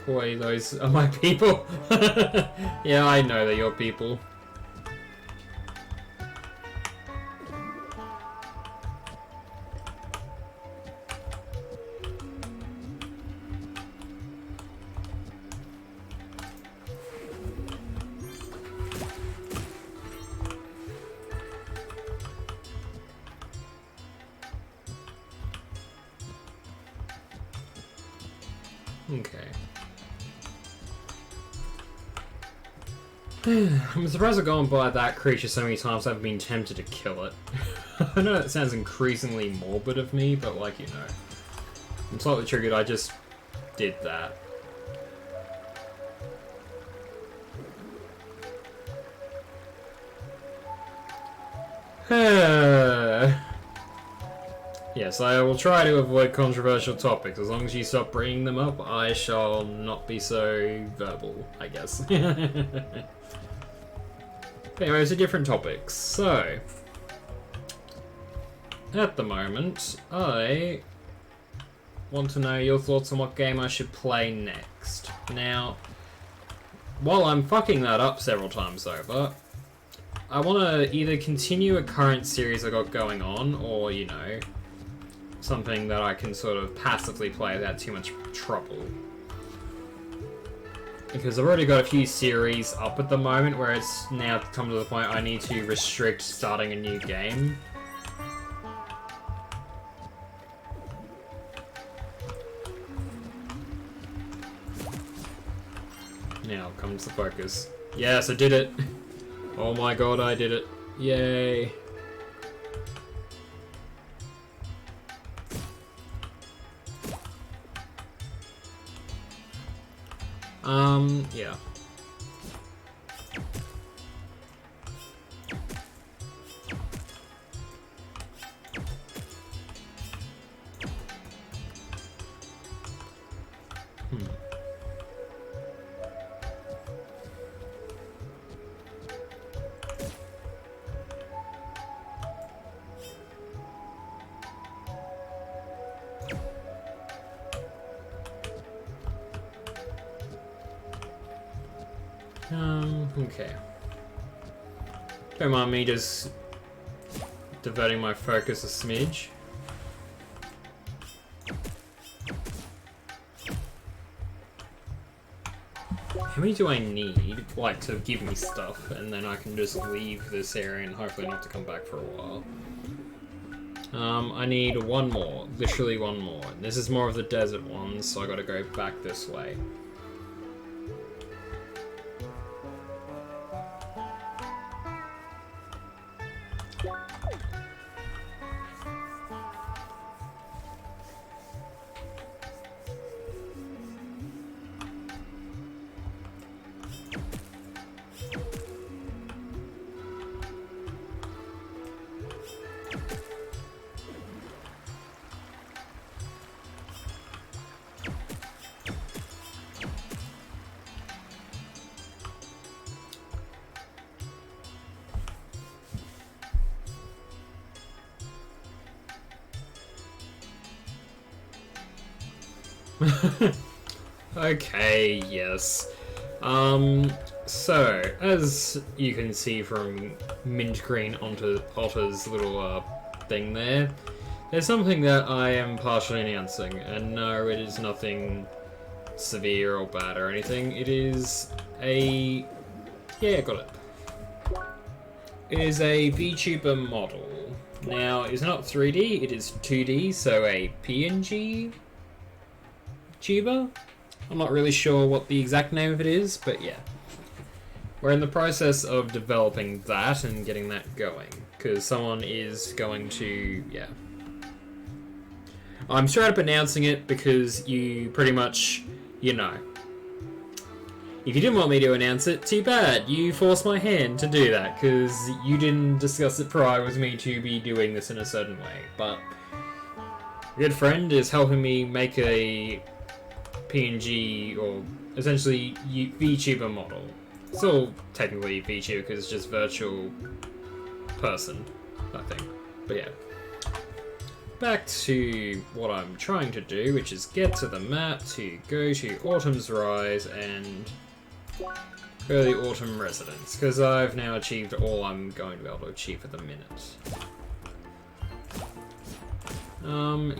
Boy, those are my people. Yeah, I know they're your people. Okay. I'm surprised I've gone by that creature so many times I've been tempted to kill it. I know that sounds increasingly morbid of me, but like, you know. I'm slightly triggered, I just did that. Yes, I will try to avoid controversial topics. As long as you stop bringing them up, I shall not be so verbal, I guess. Anyways, a different topics. So, at the moment, I want to know your thoughts on what game I should play next. Now, while I'm fucking that up several times over, I want to either continue a current series I got going on, or, you know, something that I can sort of passively play without too much trouble. Because I've already got a few series up at the moment where it's now come to the point I need to restrict starting a new game. Now comes the focus. Yes, I did it! Oh my god, I did it. Yay! Yeah. Okay. Don't mind me just diverting my focus a smidge. How many do I need, like, to give me stuff, and then I can just leave this area and hopefully not to come back for a while? I need one more, literally one more. This is more of the desert one, so I gotta go back this way. Okay, yes. So, as you can see from mint green onto Otter's little thing there, there's something that I am partially announcing, and no, it is nothing severe or bad or anything. It is a... yeah, got it. It is a VTuber model. Now, it's not 3D, it is 2D, so a PNG tuber? I'm not really sure what the exact name of it is, but yeah. We're in the process of developing that and getting that going, because someone is going to, yeah. I'm straight up announcing it because you pretty much, you know. If you didn't want me to announce it, too bad. You forced my hand to do that, because you didn't discuss it prior with me to be doing this in a certain way. But a good friend is helping me make a PNG, or essentially VTuber model. Still technically VTuber because it's just virtual person, I think. But yeah. Back to what I'm trying to do, which is get to the map to go to Autumn's Rise and go to the Autumn Residence, because I've now achieved all I'm going to be able to achieve at the minute.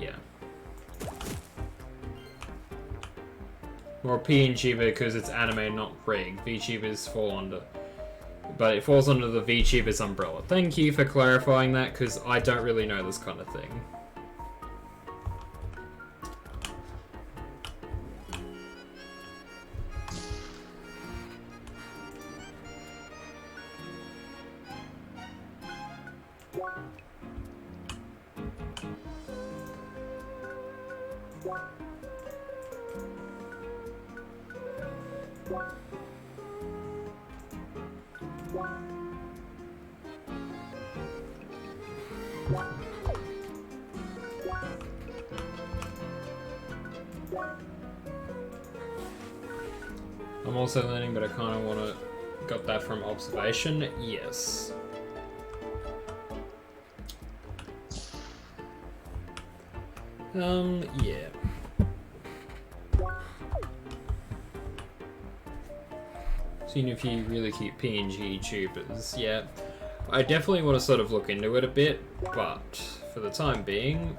Yeah. Or PNG because it's anime, not rig. VTubers fall under... but it falls under the VTubers umbrella. Thank you for clarifying that, because I don't really know this kind of thing. I'm also learning, but I kind of want to... got that from observation? Yes. Yeah. Seeing if you really keep PNG tubers, yeah. I definitely want to sort of look into it a bit, but for the time being,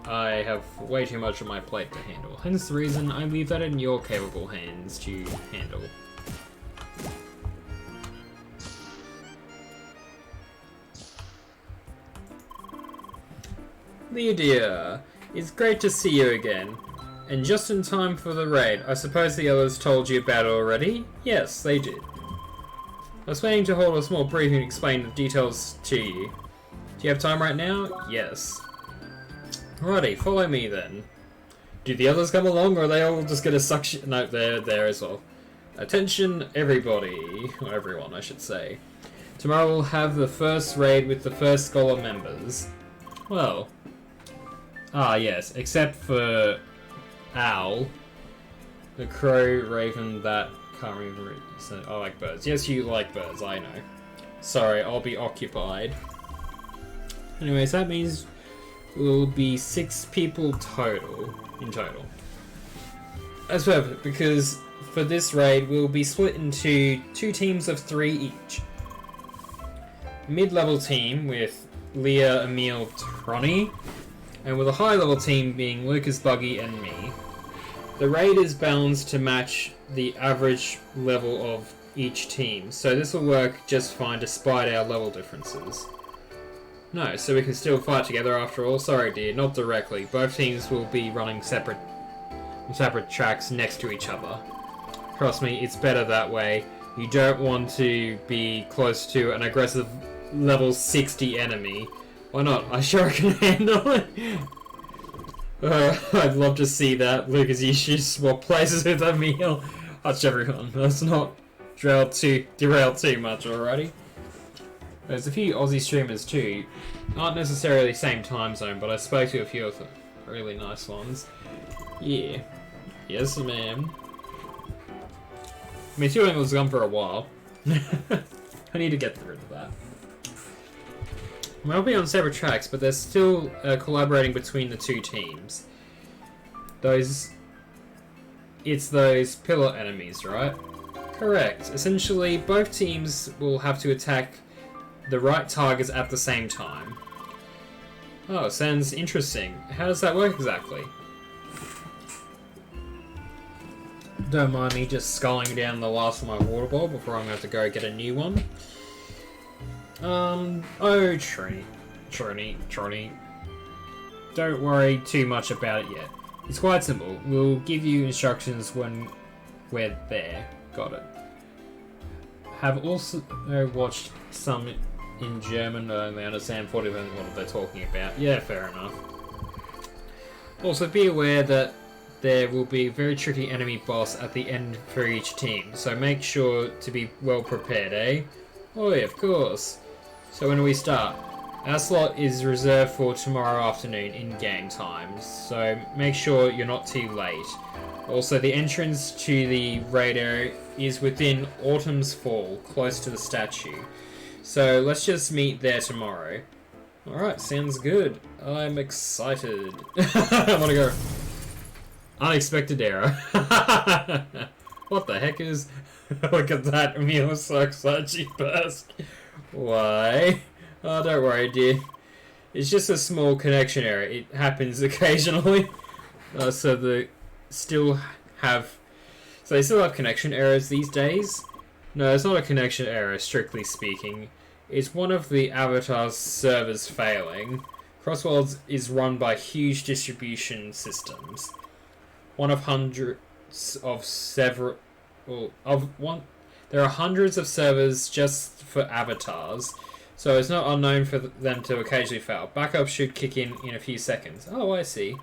I have way too much on my plate to handle. Hence the reason I leave that in your capable hands to handle. Lydia, it's great to see you again. And just in time for the raid. I suppose the others told you about it already? Yes, they did. I was planning to hold a small briefing and explain the details to you. Do you have time right now? Yes. Alrighty, follow me then. Do the others come along, or are they all just gonna suck shit? No, they're there as well. Attention, everybody. Or everyone, I should say. Tomorrow we'll have the first raid with the first Scholar members. Well. Ah, yes, except for Owl. The crow, raven, that... Can't remember. So, I like birds. Yes, you like birds, I know. Sorry, I'll be occupied. Anyways, that means we'll be 6 people in total. That's perfect, because for this raid, we'll be split into 2 teams of 3 each. Mid-level team with Leah, Emil, Tronny, and with a high-level team being Lucas, Buggy, and me. The raid is balanced to match the average level of each team, so this will work just fine despite our level differences. No, so we can still fight together after all? Sorry dear, not directly. Both teams will be running separate tracks next to each other. Trust me, it's better that way. You don't want to be close to an aggressive level 60 enemy. Why not? I sure can handle it. I'd love to see that. Lucas, you should swap places with Emil. Hush everyone. Let's not derail too much, alrighty? There's a few Aussie streamers too. Not necessarily the same time zone, but I spoke to a few of them. Really nice ones. Yeah. Yes, ma'am. I mean, 2 angles gone for a while. I need to get rid of that. We'll be on separate tracks, but they're still collaborating between the 2 teams. It's those pillar enemies, right? Correct. Essentially, both teams will have to attack the right targets at the same time. Oh, sounds interesting. How does that work exactly? Don't mind me just sculling down the last of my water bowl before I'm going to have to go get a new one. Oh, Tronny. Don't worry too much about it yet. It's quite simple. We'll give you instructions when we're there. Got it. Have also watched some in German, I only understand 40% what they're talking about. Yeah, fair enough. Also, be aware that there will be a very tricky enemy boss at the end for each team, so make sure to be well prepared, eh? Oh yeah, of course. So when do we start? Our slot is reserved for tomorrow afternoon in game time, so make sure you're not too late. Also, the entrance to the raid area is within Autumn's Fall, close to the statue. So let's just meet there tomorrow. Alright, sounds good. I'm excited. I want to go. Unexpected error. What the heck is... Look at that, Emil was so excited she burst. Why? Oh, don't worry, dear. It's just a small connection error. It happens occasionally. So they still have connection errors these days. No, it's not a connection error, strictly speaking. It's one of the Avatar's servers failing. Crossworlds is run by huge distribution systems. There are hundreds of servers just for avatars, so it's not unknown for them to occasionally fail. Backup should kick in a few seconds. Oh, I see.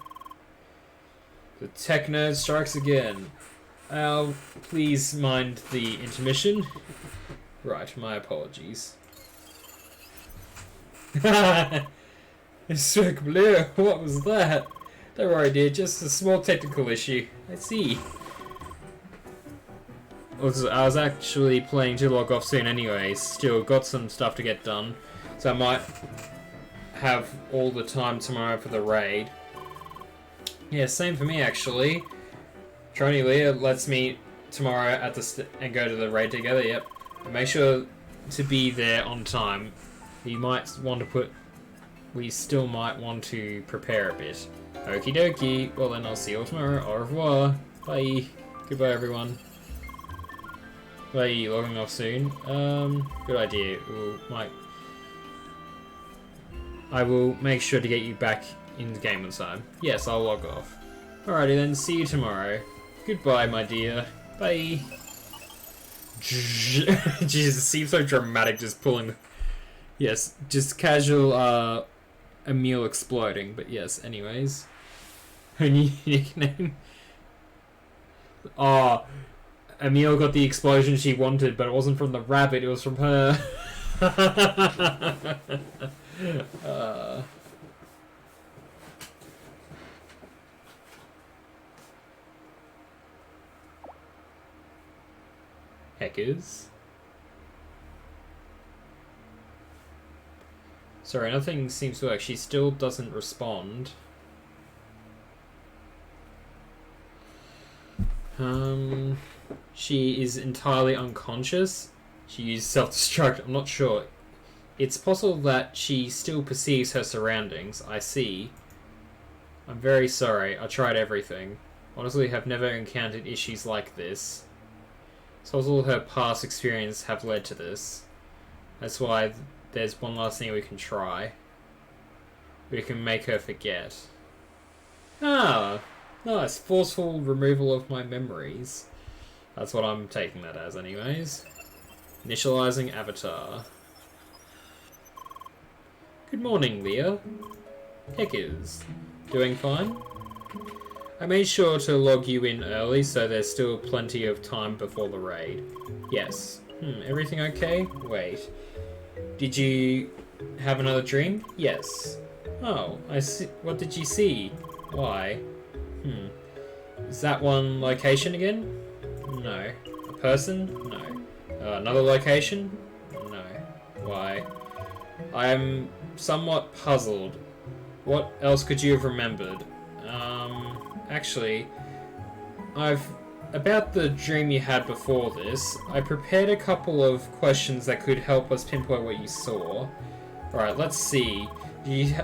The tech nerd strikes again. Please mind the intermission. Right, my apologies. Cirque Bleu, what was that? Don't worry, dear, just a small technical issue. I see. I was actually planning to log off soon anyways. Still, got some stuff to get done. So I might have all the time tomorrow for the raid. Yeah, same for me actually. Trony Leah lets me tomorrow at the and go to the raid together. Yep. Make sure to be there on time. You might want to put. We still might want to prepare a bit. Okie dokie. Well then, I'll see you all tomorrow. Au revoir. Bye. Goodbye, everyone. Bye. Logging off soon. Good idea. I will make sure to get you back in the game on time. Yes, I'll log off. Alrighty then. See you tomorrow. Goodbye, my dear. Bye. Jesus, it seems so dramatic just pulling. Yes, just casual, Emil exploding, but yes, anyways. Her new nickname? Oh, Emil got the explosion she wanted, but it wasn't from the rabbit, it was from her. Heckers. Sorry, nothing seems to work. She still doesn't respond. She is entirely unconscious. She used self-destruct. I'm not sure. It's possible that she still perceives her surroundings. I see. I'm very sorry. I tried everything. Honestly, have never encountered issues like this. It's possible her past experience have led to this. That's why there's one last thing we can try. We can make her forget. Ah, nice. Forceful removal of my memories. That's what I'm taking that as anyways. Initializing avatar. Good morning, Leah. Heckers. Doing fine? I made sure to log you in early so there's still plenty of time before the raid. Yes. Everything okay? Wait. Did you have another dream? Yes. Oh, I see. What did you see? Why? Is that one location again? No. A person? No. Another location? No. Why? I am somewhat puzzled. What else could you have remembered? Actually, about the dream you had before this, I prepared a couple of questions that could help us pinpoint what you saw. Alright, let's see. Did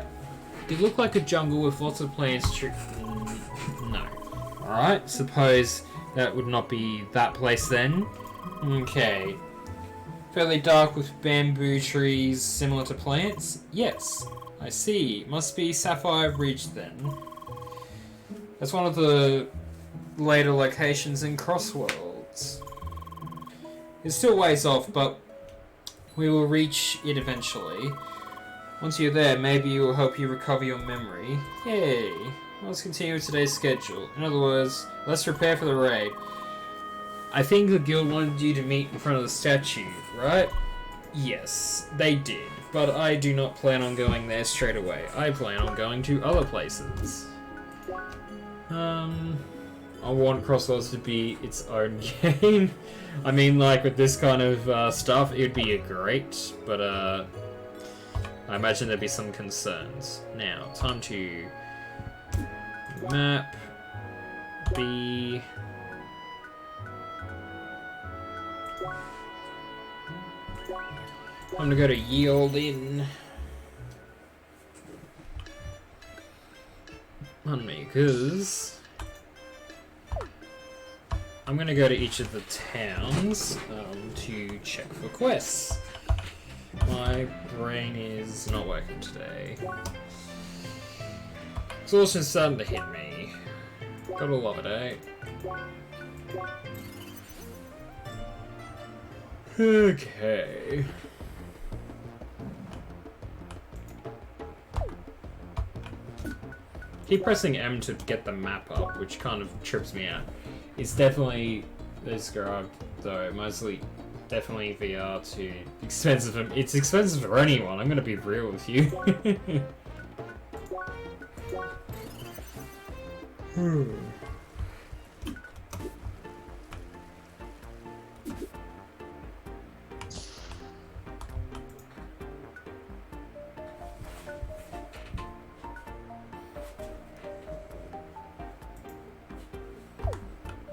it look like a jungle with lots of plants? No. Alright, suppose that would not be that place then. Okay. Fairly dark with bamboo trees similar to plants? Yes. I see. Must be Sapphire Ridge then. That's one of the later locations in Crossworlds. It's still ways off, but we will reach it eventually. Once you're there, maybe it will help you recover your memory. Yay! Let's continue with today's schedule. In other words, let's prepare for the raid. I think the guild wanted you to meet in front of the statue, right? Yes, they did. But I do not plan on going there straight away. I plan on going to other places. I want Crossworlds to be its own game. I mean, like, with this kind of stuff, it would be a great, but I imagine there'd be some concerns. Now, time to map B. I'm gonna go to Yield Inn. On me, because I'm gonna go to each of the towns to check for quests. My brain is not working today. Exhaustion's starting to hit me. Gotta love it, eh? Okay. Keep pressing M to get the map up, which kind of trips me out. It's definitely this grab though, mostly definitely VR too expensive. It's expensive for anyone. I'm gonna be real with you.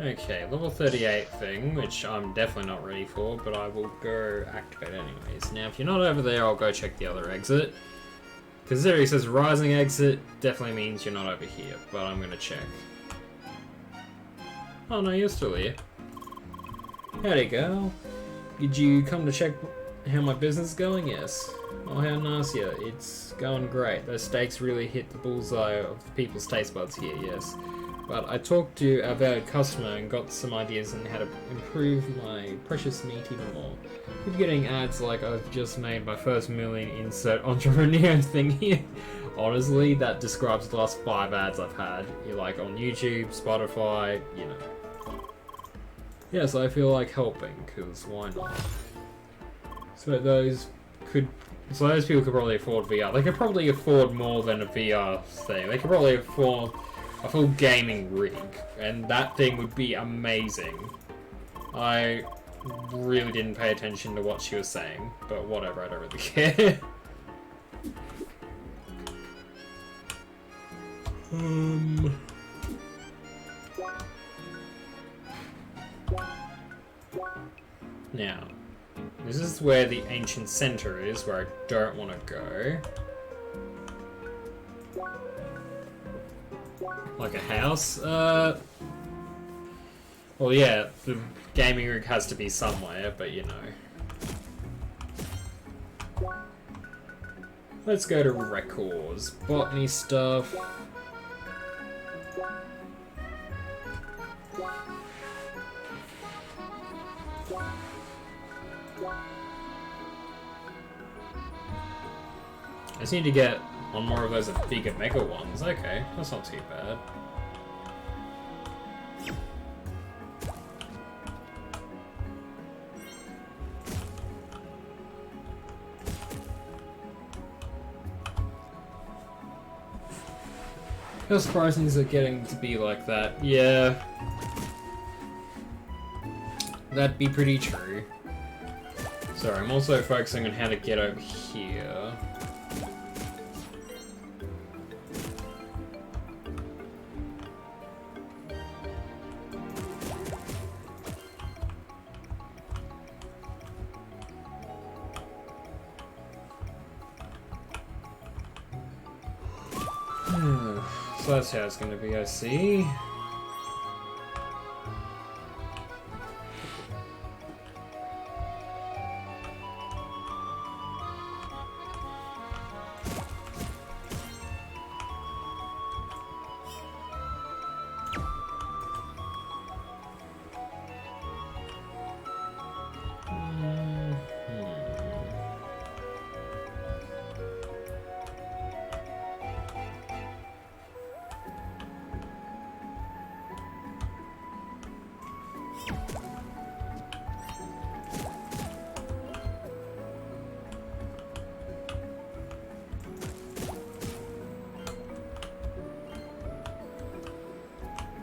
Okay, level 38 thing, which I'm definitely not ready for, but I will go activate anyways. Now, if you're not over there, I'll go check the other exit. Because there it says rising exit, definitely means you're not over here, but I'm gonna check. Oh no, you're still here. Howdy, girl. Did you come to check how my business is going? Yes. Oh, how nice, yeah. It's going great. Those steaks really hit the bullseye of people's taste buds here, yes. But I talked to our valued customer and got some ideas on how to improve my precious meat even more. Keep getting ads like I've just made my first million insert entrepreneur thing here. Honestly, that describes the last 5 ads I've had. You're like on YouTube, Spotify, you know. Yes, I feel like helping, because why not? So those people could probably afford VR. They could probably afford more than a VR thing. They could probably afford a full gaming rig, and that thing would be amazing. I really didn't pay attention to what she was saying, but whatever, I don't really care. Now, this is where the ancient center is, where I don't want to go. Like a house? Well, yeah, the gaming rig has to be somewhere, but you know. Let's go to records. Botany stuff. I just need to get one more of those bigger mega ones. Okay, that's not too bad. How surprising things are getting to be like that. Yeah. That'd be pretty true. Sorry, I'm also focusing on how to get over here. So that's how it's going to be, I see.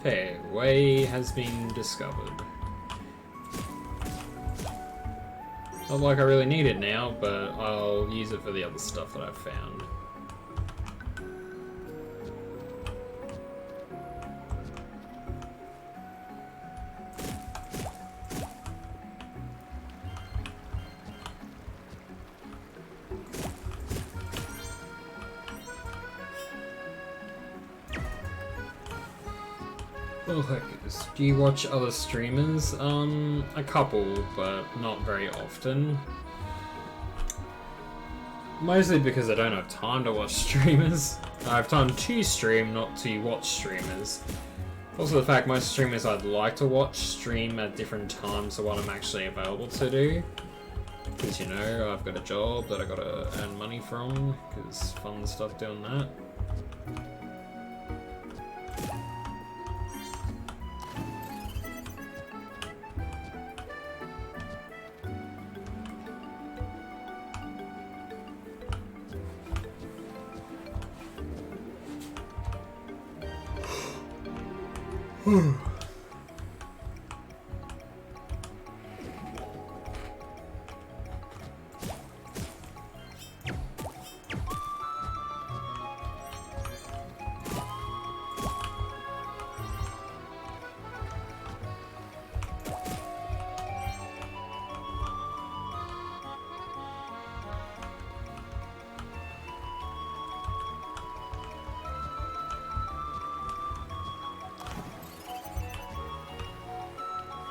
Okay, way has been discovered. Not like I really need it now, but I'll use it for the other stuff that I've found. Oh, heck is. Do you watch other streamers? A couple, but not very often. Mostly because I don't have time to watch streamers. I have time to stream, not to watch streamers. Also the fact most streamers I'd like to watch stream at different times to what I'm actually available to do. Because, you know, I've got a job that I gotta earn money from, because fun stuff doing that.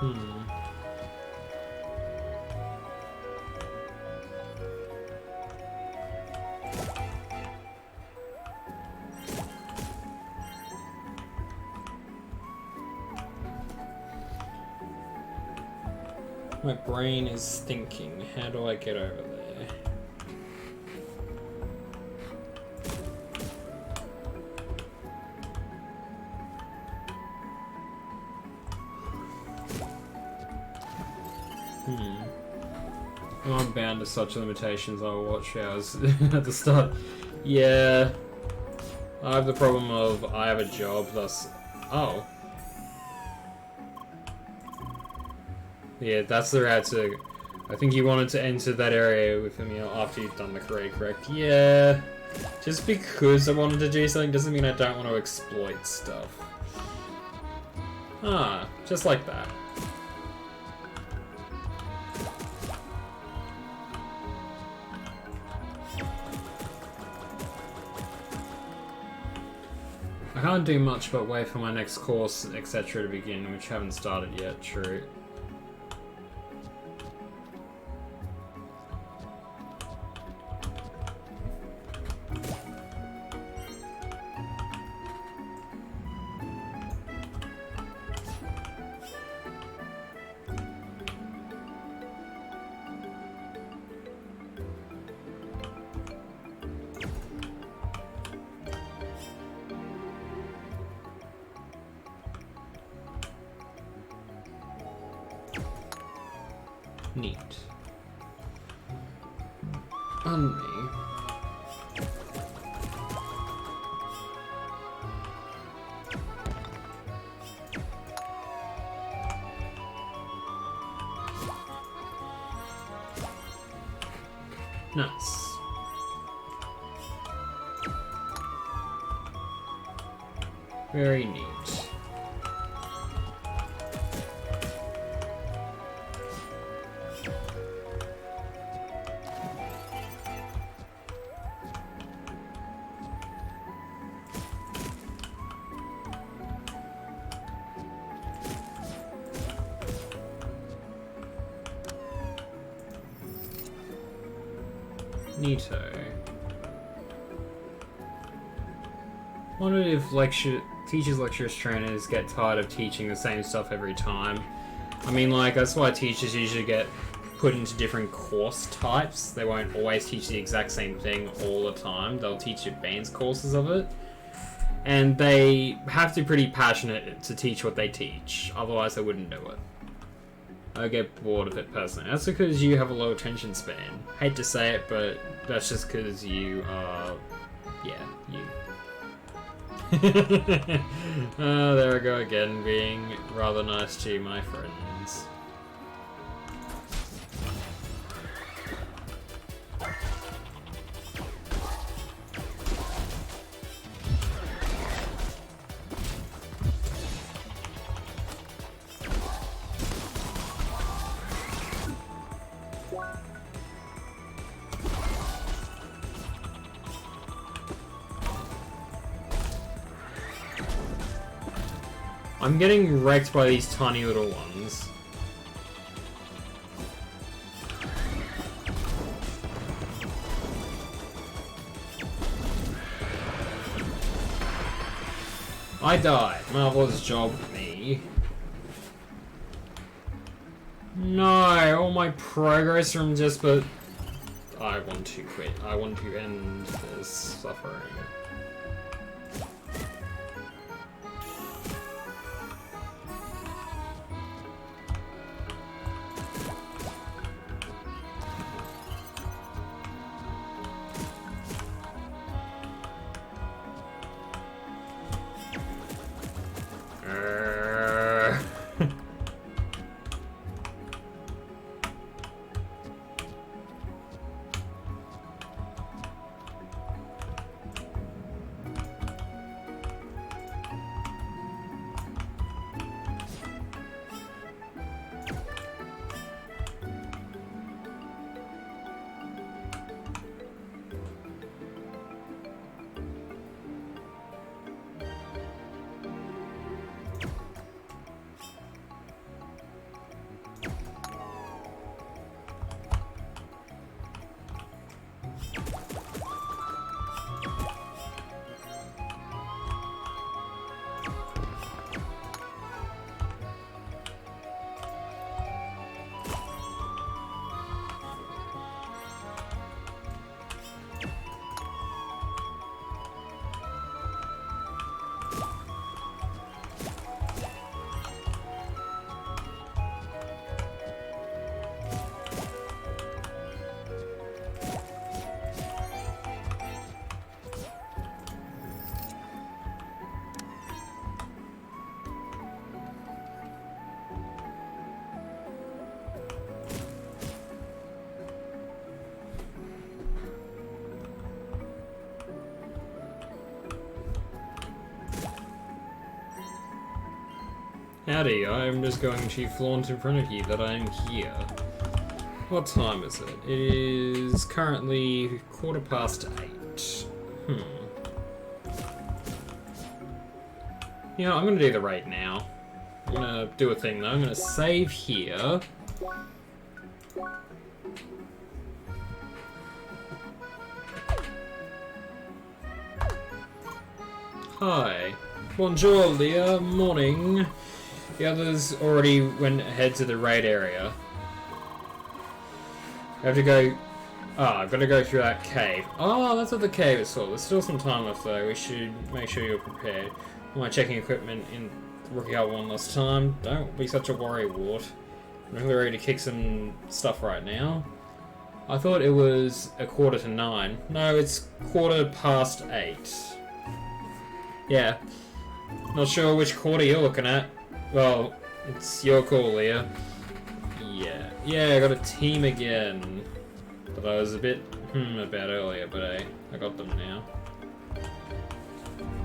Hmm. My brain is thinking, how do I get over there? Well, I'm bound to such limitations. I'll watch hours at the start. Yeah. I have the problem of I have a job, thus... Oh. Yeah, that's the route to... I think you wanted to enter that area with me after you've done the parade, correct? Yeah. Just because I wanted to do something doesn't mean I don't want to exploit stuff. Ah, just like that. I can't do much but wait for my next course, etc. to begin, which haven't started yet, true. Neat. On me. Nice. Very neat. Neato. Wondered if teachers, lecturers, trainers get tired of teaching the same stuff every time. I mean, like, that's why teachers usually get put into different course types. They won't always teach the exact same thing all the time. They'll teach advanced courses of it. And they have to be pretty passionate to teach what they teach. Otherwise, they wouldn't do it. I get bored of it personally. That's because you have a low attention span. Hate to say it, but that's just because you are... yeah, you. Oh, there I go again, being rather nice to my friends. I'm getting wrecked by these tiny little ones. I died. Marvelous job, me. No, all my progress from just but... I want to quit. I want to end this suffering. Howdy, I'm just going to flaunt in front of you that I'm here. What time is it? It is currently 8:15. You know, I'm gonna do the raid now. I'm gonna do a thing though. I'm gonna save here. Hi. Bonjour, Leah. Morning. The others already went ahead to the raid area. I have to go... I've got to go through that cave. Oh, that's what the cave is for. There's still some time left though. We should make sure you're prepared. Am I checking equipment in Rookie Hub one last time? Don't be such a worry, Wart. I'm really ready to kick some stuff right now. I thought it was 9:15. No, it's 8:15. Yeah. Not sure which quarter you're looking at. Well, it's your call, Leah. Yeah, I got a team again. But I was a bit about earlier, but I got them now.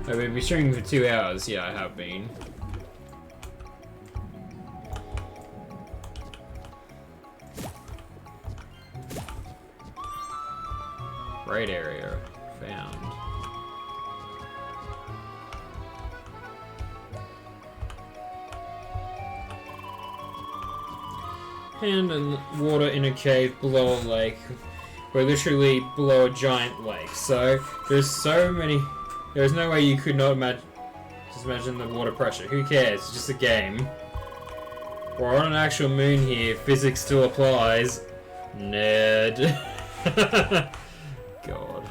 I've been streaming for 2 hours. Yeah, I have been. Raid area found. And water in a cave below a lake. We're literally below a giant lake, so there's so many. There's no way you could not imagine. Just imagine the water pressure. Who cares? It's just a game. We're on an actual moon here. Physics still applies. Nerd. God.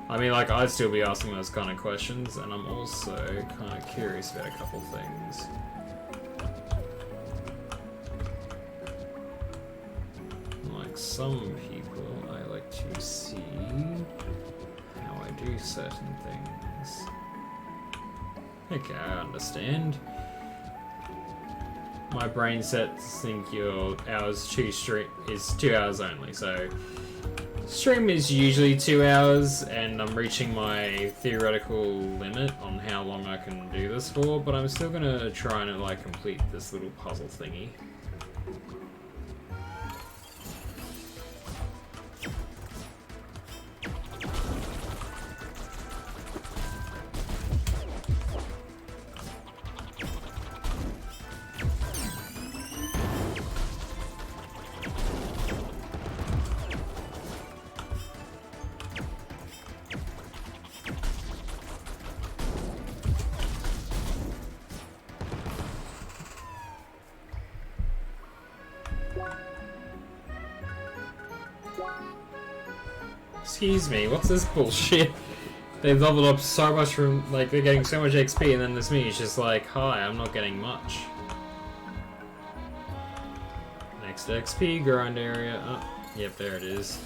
I mean, like, I'd still be asking those kind of questions, and I'm also kind of curious about a couple things. Like some people, I like to see how I do certain things. Okay, I understand. My brain set to think your hours is 2 hours only, so stream is usually 2 hours, and I'm reaching my theoretical limit on how long I can do this for, but I'm still gonna try and like complete this little puzzle thingy. Excuse me, what's this bullshit? They've leveled up so much from, like, they're getting so much XP, and then this me is just like, hi, I'm not getting much. Next XP grind area. Oh, yep, there it is.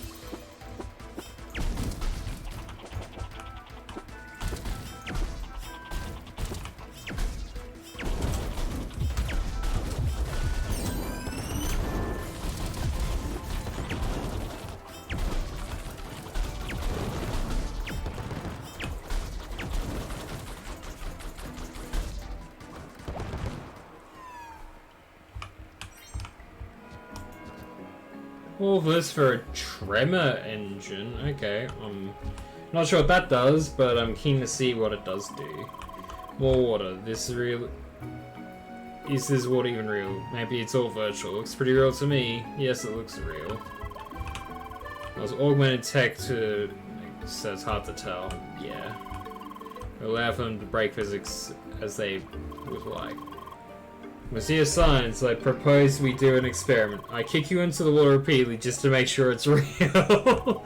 All this for a tremor engine. Okay, I'm not sure what that does, but I'm keen to see what it does do. More water. This is real. Is this water even real? Maybe it's all virtual. Looks pretty real to me. Yes, it looks real. It was augmented tech to, so it's hard to tell. Yeah. Allow for them to break physics as they would like. Monsieur Science, I propose we do an experiment. I kick you into the water repeatedly just to make sure it's real.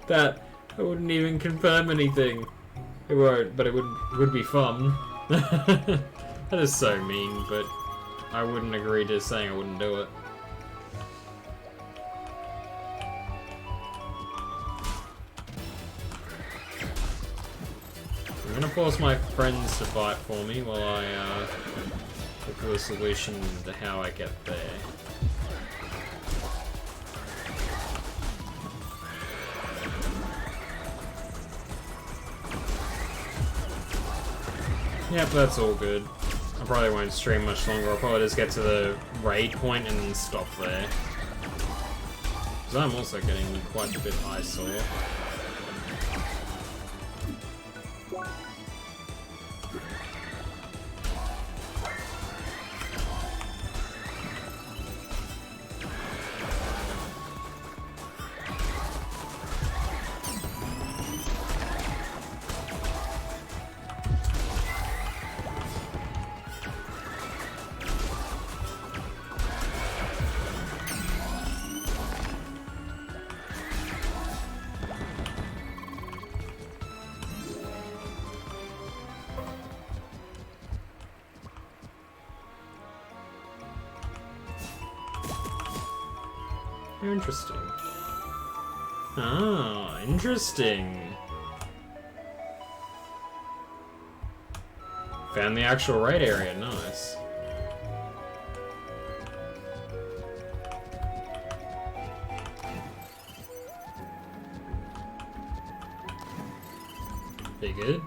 That I wouldn't even confirm anything. It won't, but it would be fun. That is so mean, but I wouldn't agree to saying I wouldn't do it. I'm gonna force my friends to fight for me while I look for a solution to how I get there. Yep, that's all good. I probably won't stream much longer. I'll probably just get to the raid point and then stop there. Because I'm also getting quite a bit eyesore. Interesting. Ah, interesting. Found the actual raid area, nice. Pretty good.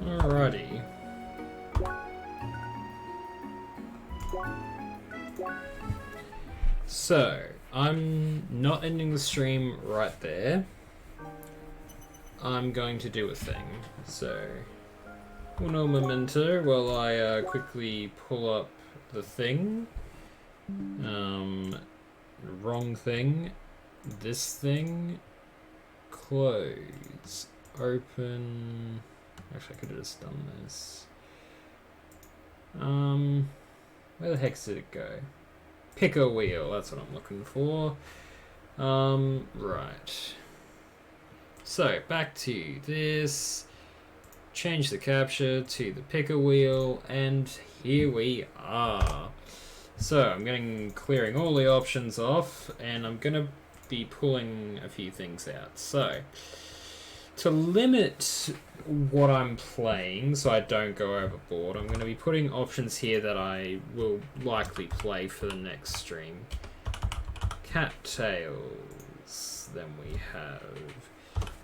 Alrighty. So, I'm not ending the stream right there. I'm going to do a thing. So, uno momento while I quickly pull up the thing. Wrong thing. This thing. Close. Open. Actually, I could have just done this. Where the heck did it go? Pick a wheel, that's what I'm looking for. Right. So, back to this. Change the capture to the picker wheel, and here we are. So, I'm clearing all the options off, and I'm gonna be pulling a few things out. So, to limit what I'm playing so I don't go overboard, I'm going to be putting options here that I will likely play for the next stream. Cattails. Then we have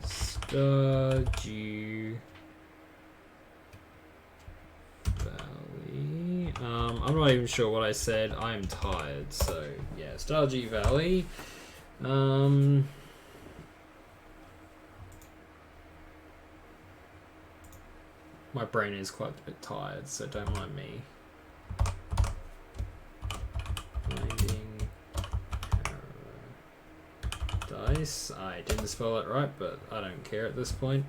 Stardew Valley. I'm not even sure what I said. I'm tired, so yeah, Stardew Valley. My brain is quite a bit tired, so don't mind me. Finding dice. I didn't spell it right, but I don't care at this point.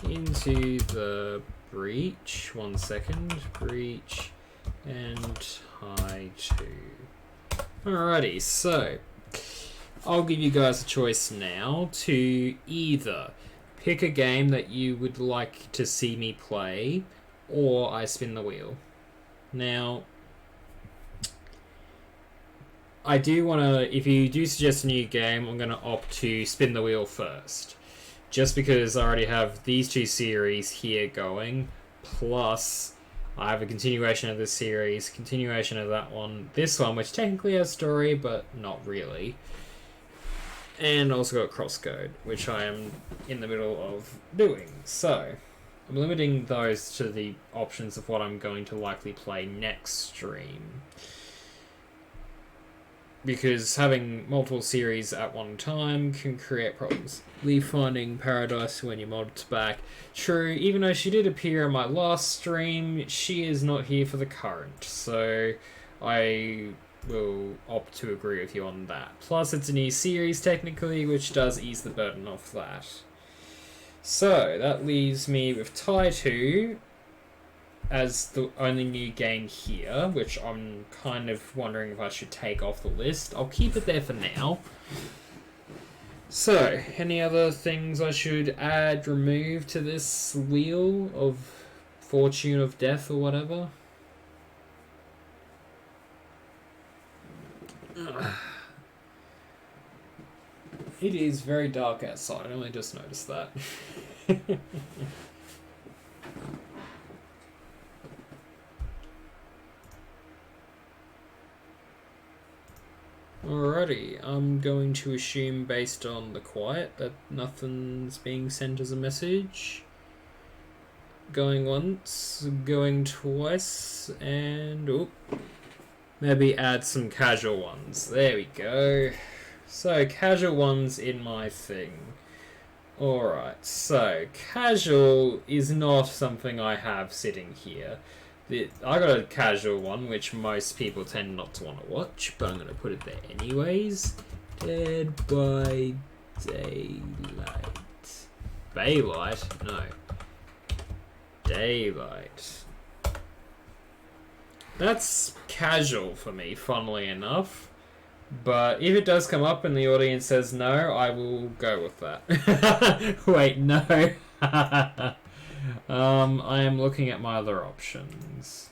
Into the breach. 1 second. Breach and high 2. Alrighty, so I'll give you guys a choice now to either pick a game that you would like to see me play, or I spin the wheel. Now, I do want to, if you do suggest a new game, I'm going to opt to spin the wheel first. Just because I already have these two series here going, plus I have a continuation of this series, continuation of that one, this one, which technically has story, but not really. And also got Crosscode, which I am in the middle of doing. So, I'm limiting those to the options of what I'm going to likely play next stream. because having multiple series at one time can create problems. Leave finding paradise when your mod's back. True, even though she did appear in my last stream, she is not here for the current, so I will opt to agree with you on that. Plus, it's a new series technically, which does ease the burden of that. So, that leaves me with Tai 2 as the only new game here, which I'm kind of wondering if I should take off the list. I'll keep it there for now. So, any other things I should add, remove to this wheel of fortune of death or whatever? It is very dark outside, I only just noticed that. Alrighty, I'm going to assume based on the quiet that nothing's being sent as a message. Going once, going twice, and maybe add some casual ones. There we go. So, casual ones in my thing. Alright, so casual is not something I have sitting here. I got a casual one, which most people tend not to want to watch, but I'm going to put it there anyways. Dead by Daylight. Baylight? No. Daylight. That's casual for me, funnily enough. But if it does come up and the audience says no, I will go with that. Wait, no. I am looking at my other options.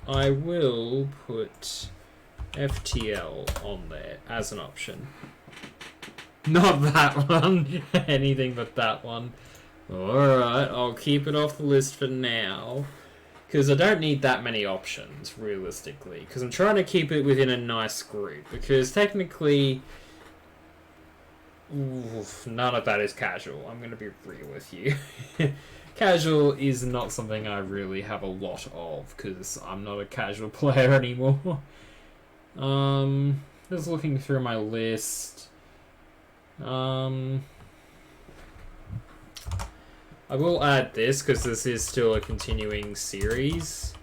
I will put FTL on there as an option. Not that one. Anything but that one. Alright, I'll keep it off the list for now. Because I don't need that many options, realistically. Because I'm trying to keep it within a nice group. Because technically, none of that is casual. I'm going to be real with you. Casual is not something I really have a lot of. Because I'm not a casual player anymore. Just looking through my list. I will add this because this is still a continuing series.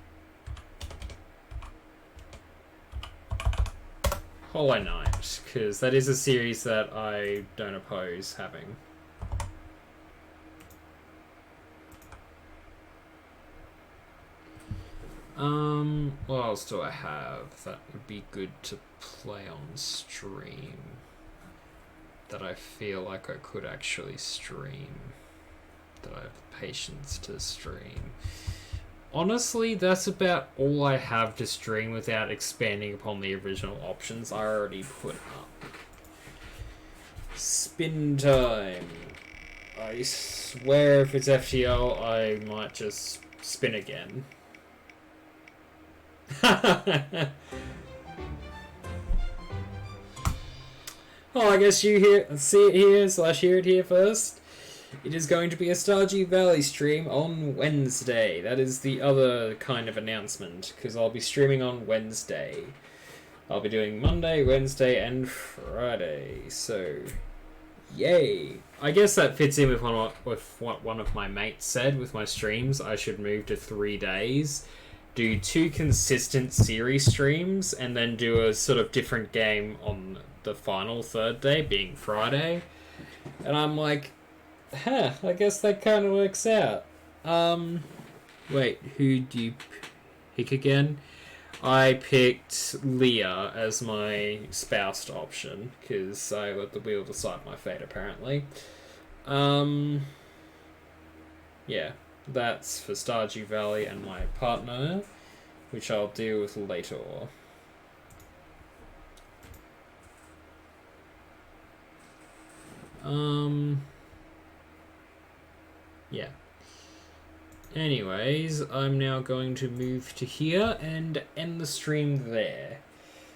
Hollow Knight, because that is a series that I don't oppose having. What else do I have that would be good to play on stream? That I feel like I could actually stream. That I have patience to stream. Honestly, that's about all I have to stream without expanding upon the original options I already put up. Spin time. I swear if it's FTL, I might just spin again. Oh, I guess you see it here / hear it here first. It is going to be a Stardew Valley stream on Wednesday. That is the other kind of announcement, because I'll be streaming on Wednesday. I'll be doing Monday, Wednesday, and Friday, so yay. I guess that fits in with what one of my mates said with my streams. I should move to 3 days, do 2 consistent series streams, and then do a sort of different game on the final 3rd day, being Friday. And I'm like, I guess that kind of works out. Wait, who do you pick again? I picked Leah as my spoused option, because I let the wheel decide my fate, apparently. Yeah, that's for Stardew Valley and my partner, which I'll deal with later. Yeah. Anyways, I'm now going to move to here and end the stream there.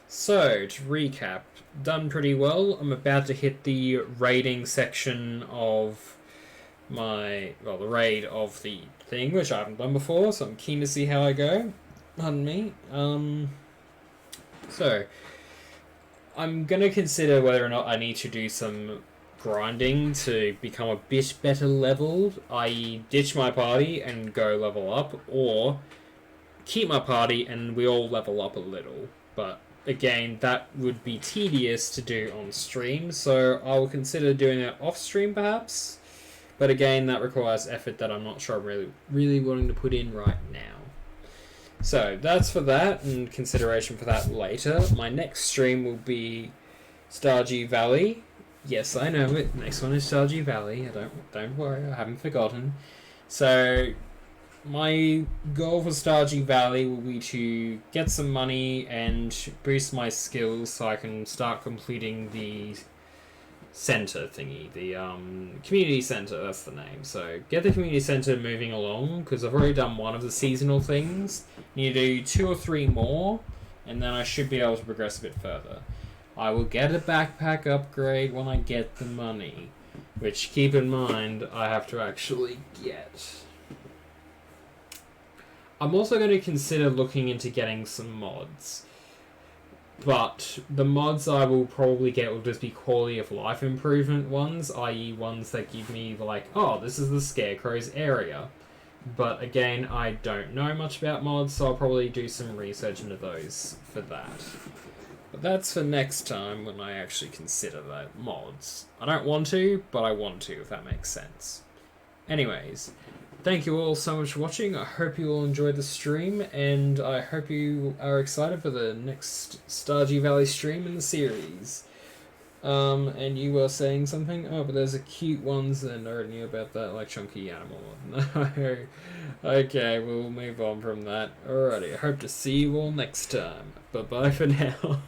So, to recap, done pretty well. I'm about to hit the raiding section of the raid of the thing, which I haven't done before, so I'm keen to see how I go. Pardon me. So, I'm going to consider whether or not I need to do some grinding to become a bit better leveled, i.e. ditch my party and go level up, or keep my party and we all level up a little. But again, that would be tedious to do on stream, so I will consider doing that off stream perhaps. But again, that requires effort that I'm not sure I'm really wanting to put in right now. So that's for that, and consideration for that later. My next stream will be Stardew Valley. Yes, I know it. Next one is Stardew Valley. Don't worry, I haven't forgotten. So my goal for Stardew Valley will be to get some money and boost my skills so I can start completing the center thingy, the community center, that's the name. So get the community center moving along, because I've already done one of the seasonal things. Need to do 2 or 3 more, and then I should be able to progress a bit further. I will get a backpack upgrade when I get the money, which, keep in mind, I have to actually get. I'm also going to consider looking into getting some mods. But the mods I will probably get will just be quality of life improvement ones, i.e. ones that give me like, oh, this is the Scarecrow's area. But again, I don't know much about mods, so I'll probably do some research into those for that. But that's for next time when I actually consider that mods. I don't want to, but I want to, if that makes sense. Anyways, thank you all so much for watching. I hope you all enjoyed the stream, and I hope you are excited for the next Stardew Valley stream in the series. And you were saying something? Oh, but there's a cute ones, and I already knew about that, like chunky animal. No. Okay, we'll move on from that. Alrighty, I hope to see you all next time. Bye-bye for now.